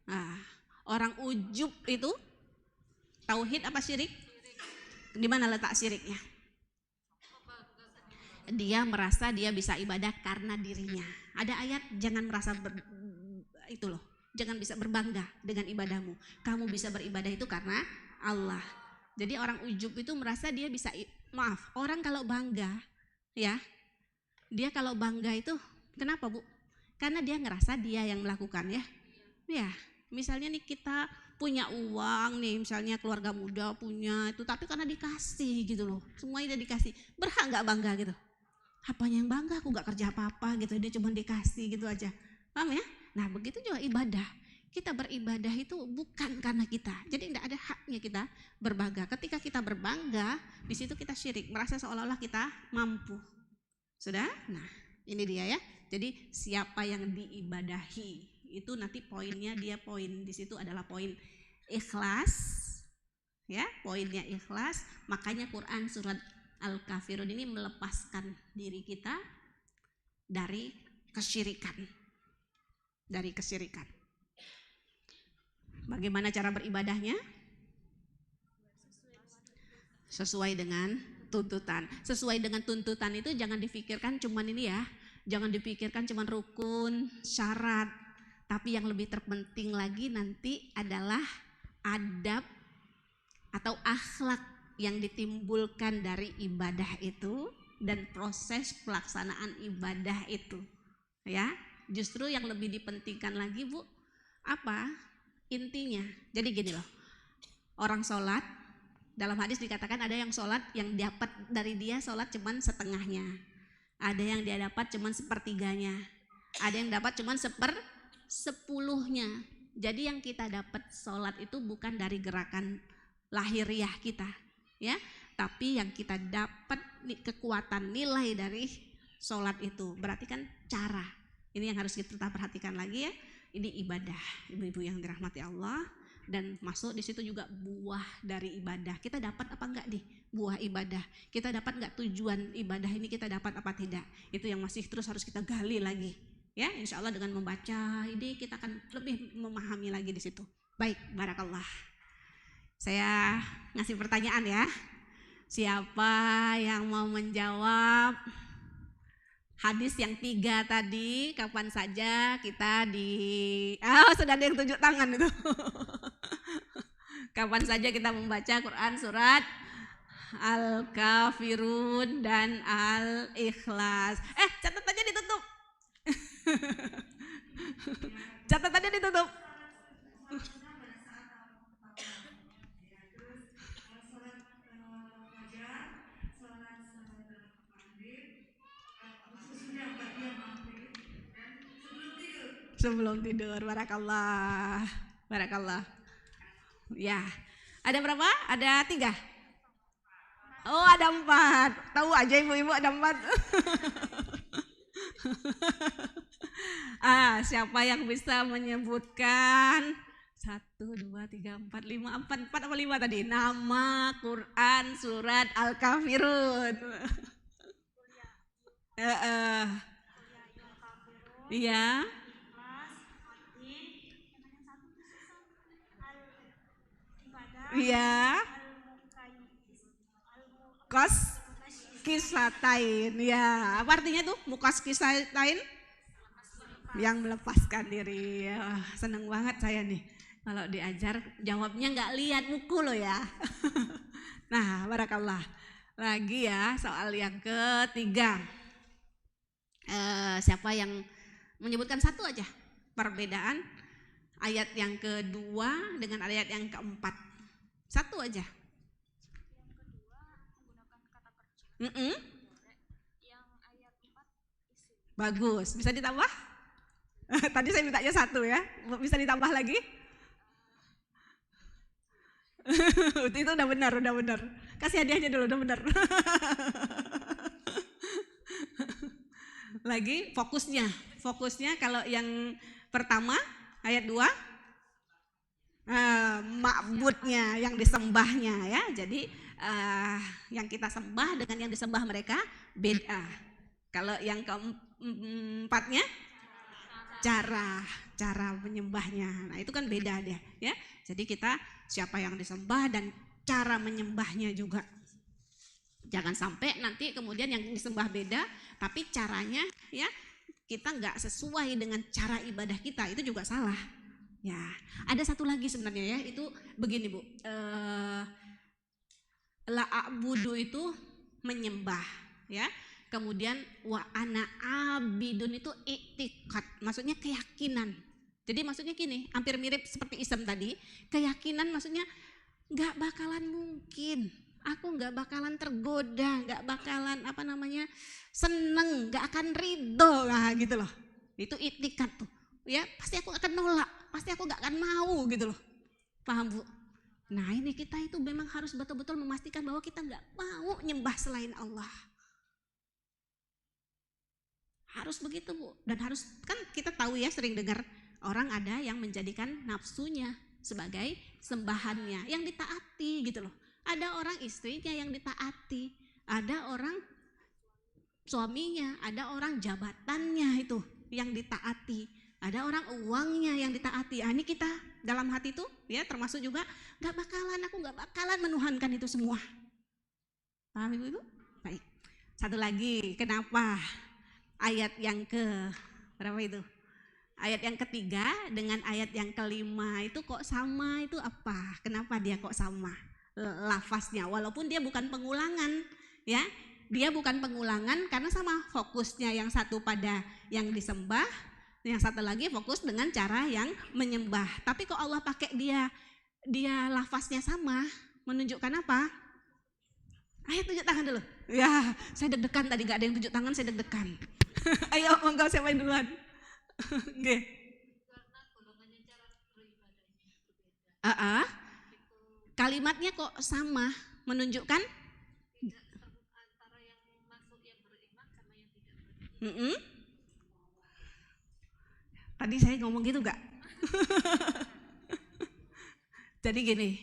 Nah, orang ujub itu tauhid apa syirik? Di mana letak syiriknya? Dia merasa dia bisa ibadah karena dirinya. Ada ayat jangan merasa itu loh. Jangan bisa berbangga dengan ibadahmu. Kamu bisa beribadah itu karena Allah. Jadi orang ujub itu merasa dia bisa, orang kalau bangga ya, dia kalau bangga itu kenapa Bu? Karena dia ngerasa dia yang melakukan ya. Ya, misalnya nih kita punya uang nih, misalnya keluarga muda punya itu, tapi karena dikasih gitu loh, semuanya dikasih, berhak nggak bangga gitu? Apanya yang bangga, aku nggak kerja apa-apa gitu, dia cuma dikasih gitu aja, paham ya? Nah begitu juga ibadah, kita beribadah itu bukan karena kita, jadi tidak ada haknya kita berbangga. Ketika kita berbangga, di situ kita syirik, merasa seolah-olah kita mampu. Sudah? Nah ini dia ya. Jadi siapa yang diibadahi itu nanti poinnya, dia poin di situ adalah poin ikhlas, ya, poinnya ikhlas. Makanya Quran surat Al-Kafirun ini melepaskan diri kita dari kesyirikan, Bagaimana cara beribadahnya? Sesuai dengan tuntutan. Sesuai dengan tuntutan itu jangan dipikirkan cuman ini ya, jangan dipikirkan cuman rukun, syarat. Tapi yang lebih terpenting lagi nanti adalah adab atau akhlak yang ditimbulkan dari ibadah itu dan proses pelaksanaan ibadah itu. Ya, justru yang lebih dipentingkan lagi Bu, apa? Intinya. Jadi gini loh. Orang sholat, dalam hadis dikatakan ada yang sholat yang dapat dari dia sholat cuman setengahnya. Ada yang dia dapat cuman sepertiganya. Ada yang dapat cuman sepuluhnya. Jadi yang kita dapat sholat itu bukan dari gerakan lahiriah kita, ya, tapi yang kita dapat kekuatan nilai dari sholat itu. Berarti kan cara. Ini yang harus kita perhatikan lagi ya. Ini ibadah, ibu-ibu yang dirahmati Allah, dan masuk di situ juga buah dari ibadah. Kita dapat apa enggak nih buah ibadah? Kita dapat enggak tujuan ibadah ini kita dapat apa tidak? Itu yang masih terus harus kita gali lagi. Ya, insya Allah dengan membaca ini kita akan lebih memahami lagi di situ. Baik, barakallah. Saya ngasih pertanyaan ya. Siapa yang mau menjawab hadis yang 3 tadi? Kapan saja kita sudah ada yang tunjuk tangan itu. Kapan saja kita membaca Quran surat Al-Kafirun dan Al-Ikhlas. Catatannya ditutup. Catatannya ditutup. Sebelum tidur. Barakallah. Barakallah. Ya. Ada berapa? Ada 3. Oh, ada 4. Tahu aja ibu-ibu ada 4. Siapa yang bisa menyebutkan 1, 2, 3, 4, 5, 4 apa 5 tadi? Nama Quran surat Al-Kafirun. Iya. Iya. Kos kisatain. Ya, apa artinya tuh? Mukas kisatain? Yang melepaskan diri. Seneng banget saya nih. Kalau diajar jawabnya nggak lihat buku loh ya. Nah, barakallah. Lagi ya soal yang ketiga. Siapa yang menyebutkan satu aja perbedaan ayat yang kedua dengan ayat yang keempat? Satu aja. Yang ayat 4 bagus, bisa ditambah? Tadi saya mintanya 1 ya, bisa ditambah lagi? Itu udah benar. Kasih hadiahnya dulu, udah benar. Lagi fokusnya kalau yang pertama ayat 2 ma'budnya, yang disembahnya ya. Jadi yang kita sembah dengan yang disembah mereka beda. Kalau yang keempatnya cara menyembahnya. Nah, itu kan beda deh ya. Jadi kita siapa yang disembah dan cara menyembahnya juga. Jangan sampai nanti kemudian yang disembah beda tapi caranya ya kita nggak sesuai dengan cara ibadah kita, itu juga salah. Ya, ada satu lagi sebenarnya ya, itu begini Bu. La'abudu itu menyembah ya. Kemudian wa ana abidun itu i'tiqad, maksudnya keyakinan. Jadi maksudnya gini, hampir mirip seperti isem tadi. Keyakinan maksudnya nggak bakalan mungkin, aku nggak bakalan tergoda, nggak bakalan seneng, nggak akan ridho lah gitu loh. Itu i'tiqad tuh. Ya pasti aku akan nolak, pasti aku nggak akan mau gitu loh. Paham Bu? Nah ini kita itu memang harus betul-betul memastikan bahwa kita nggak mau nyembah selain Allah. Harus begitu Bu. Dan harus, kan kita tahu ya, sering dengar orang ada yang menjadikan nafsunya sebagai sembahannya, yang ditaati gitu loh. Ada orang istrinya yang ditaati, ada orang suaminya, ada orang jabatannya itu yang ditaati, ada orang uangnya yang ditaati. Ini kita dalam hati tuh ya termasuk juga aku nggak bakalan menuhankan itu semua. Paham Ibu-ibu? Baik. Satu lagi, kenapa ayat yang berapa itu? Ayat yang ketiga dengan ayat yang kelima itu kok sama, itu apa? Kenapa dia kok sama lafaznya? Walaupun dia bukan pengulangan ya. Dia bukan pengulangan karena sama fokusnya, yang satu pada yang disembah, yang satu lagi fokus dengan cara yang menyembah. Tapi kok Allah pakai dia lafaznya sama, menunjukkan apa? Ayo tunjuk tangan dulu. Ya, saya deg-degan tadi, gak ada yang tunjuk tangan, saya deg-degan. Ayo, monggo siapa yang duluan? Oke. Kalimatnya kok sama, menunjukkan antara yang masuk yang beriman sama yang tidak beriman. Tadi saya ngomong gitu gak? Jadi gini,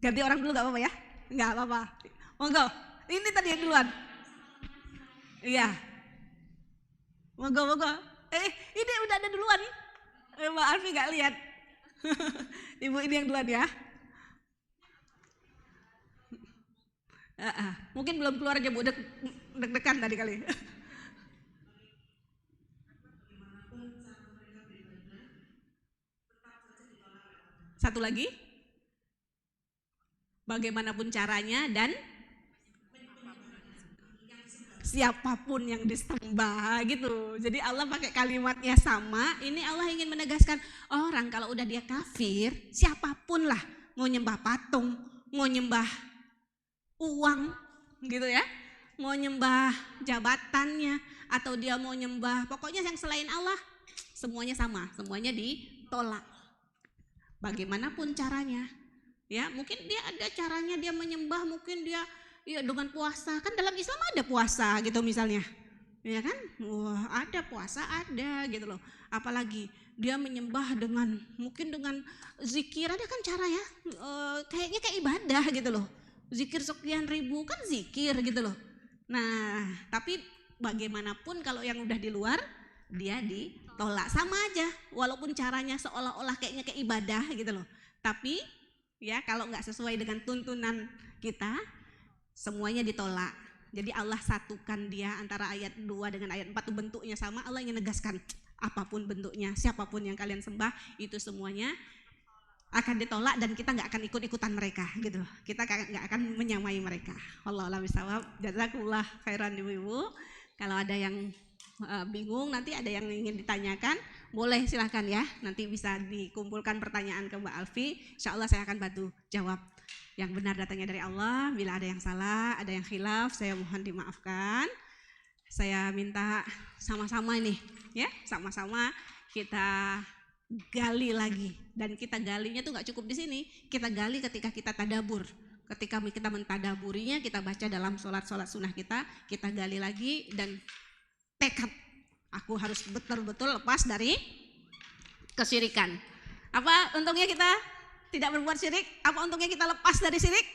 ganti orang dulu gak apa-apa ya? Gak apa-apa. Monggo, ini tadi yang duluan. Iya. Monggo. Ini udah ada duluan. Mbak Alfi gak lihat. Ibu ini yang duluan ya. Mungkin belum keluar aja Bu, deg-degan tadi kali. Satu lagi, bagaimanapun caranya dan siapapun yang disembah gitu. Jadi Allah pakai kalimatnya sama. Ini Allah ingin menegaskan orang kalau udah dia kafir, siapapun lah, mau nyembah patung, mau nyembah uang gitu ya, mau nyembah jabatannya, atau dia mau nyembah pokoknya yang selain Allah, semuanya sama, semuanya ditolak. Bagaimanapun caranya, ya mungkin dia ada caranya dia menyembah, mungkin dia ya dengan puasa, kan dalam Islam ada puasa gitu misalnya, ya kan? Wah ada puasa ada gitu loh. Apalagi dia menyembah dengan mungkin dengan zikir, ada kan caranya, kayaknya kayak ibadah gitu loh. Zikir sekian ribu kan zikir gitu loh. Nah tapi bagaimanapun kalau yang udah di luar dia ditolak, sama aja walaupun caranya seolah-olah kayaknya kayak ibadah gitu loh, tapi ya kalau nggak sesuai dengan tuntunan kita semuanya ditolak. Jadi Allah satukan dia antara ayat 2 dengan ayat 4 tuh bentuknya sama. Allah ingin negaskan apapun bentuknya, siapapun yang kalian sembah itu semuanya akan ditolak dan kita nggak akan ikut-ikutan mereka gitu loh. Kita nggak akan menyamai mereka. Wallahu a'lam bishawab. Jazakumullah khairan ibu-ibu. Kalau ada yang bingung, nanti ada yang ingin ditanyakan, boleh silahkan ya, nanti bisa dikumpulkan pertanyaan ke Mbak Alfi, insya Allah saya akan bantu jawab. Yang benar datangnya dari Allah, bila ada yang salah, ada yang khilaf, saya mohon dimaafkan. Saya minta sama-sama nih ya, sama-sama kita gali lagi, dan kita galinya tuh nggak cukup di sini, kita gali ketika kita tadabur. Ketika kita mentadaburinya, kita baca dalam sholat-sholat sunnah kita gali lagi dan tekad, aku harus betul-betul lepas dari kesyirikan. Apa untungnya kita tidak berbuat syirik? Apa untungnya kita lepas dari syirik?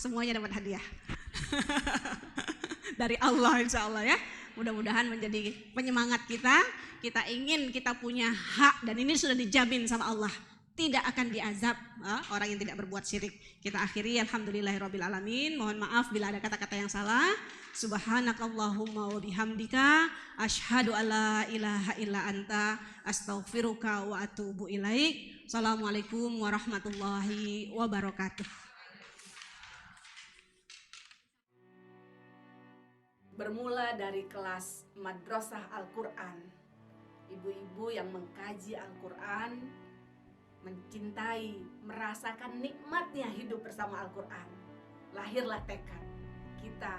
Semuanya dapat hadiah dari Allah insya Allah ya. Mudah-mudahan menjadi penyemangat kita. Kita ingin kita punya hak dan ini sudah dijamin sama Allah. Tidak akan diazab orang yang tidak berbuat syirik. Kita akhiri alhamdulillahirabbil alamin. Mohon maaf bila ada kata-kata yang salah. Subhanakallahumma wa bihamdika asyhadu alla ilaha illa anta astaghfiruka wa atubu ilaik. Assalamualaikum warahmatullahi wabarakatuh. Bermula dari kelas Madrasah Al-Quran, ibu-ibu yang mengkaji Al-Quran, mencintai, merasakan nikmatnya hidup bersama Al-Quran. Lahirlah tekad, kita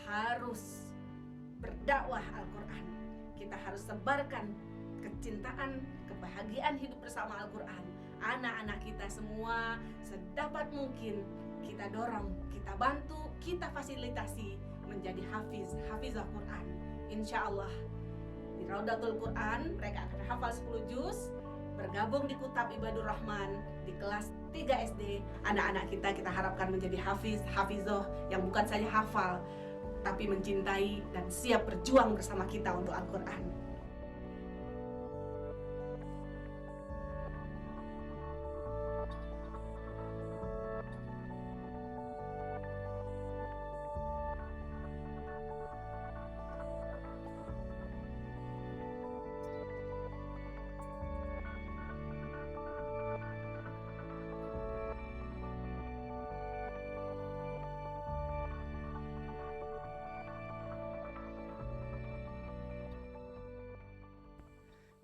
harus berdakwah Al-Quran. Kita harus sebarkan kecintaan, kebahagiaan hidup bersama Al-Quran. Anak-anak kita semua sedapat mungkin kita dorong, kita bantu, kita fasilitasi menjadi hafizah Quran. Insya Allah di Raudatul Quran mereka akan hafal 10 juz. Bergabung di Kutab Ibadur Rahman di kelas 3 SD, anak-anak kita harapkan menjadi hafizah yang bukan saja hafal tapi mencintai dan siap berjuang bersama kita untuk Al-Quran.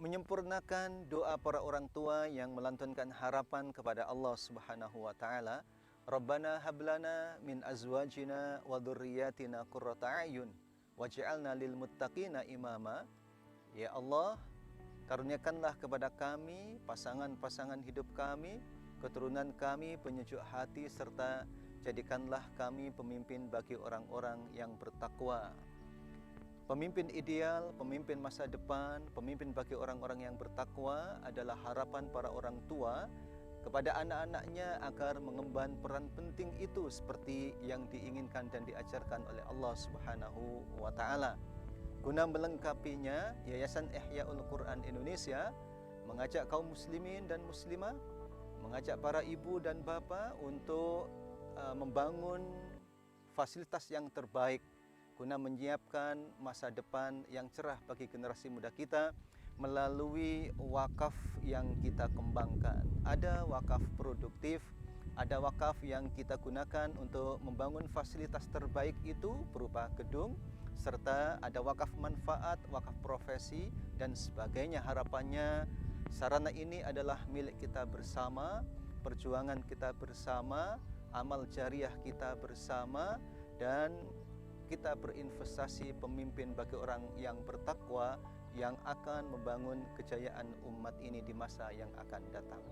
Menyempurnakan doa para orang tua yang melantunkan harapan kepada Allah Subhanahu wa taala, Rabbana hablana min azwajina wa dzurriyyatina qurrata a'yun waj'alna lil muttaqina imama. Ya Allah, karuniakanlah kepada kami pasangan-pasangan hidup kami, keturunan kami penyejuk hati, serta jadikanlah kami pemimpin bagi orang-orang yang bertakwa. Pemimpin ideal, pemimpin masa depan, pemimpin bagi orang-orang yang bertakwa adalah harapan para orang tua kepada anak-anaknya agar mengemban peran penting itu seperti yang diinginkan dan diajarkan oleh Allah Subhanahu wa taala. Guna melengkapinya, Yayasan Ihyaul Quran Indonesia mengajak kaum muslimin dan muslimah, mengajak para ibu dan bapak untuk membangun fasilitas yang terbaik guna menyiapkan masa depan yang cerah bagi generasi muda kita melalui wakaf yang kita kembangkan. Ada wakaf produktif, ada wakaf yang kita gunakan untuk membangun fasilitas terbaik itu berupa gedung, serta ada wakaf manfaat, wakaf profesi, dan sebagainya. Harapannya sarana ini adalah milik kita bersama, perjuangan kita bersama, amal jariah kita bersama, dan kita berinvestasi pemimpin bagi orang yang bertakwa yang akan membangun kejayaan umat ini di masa yang akan datang.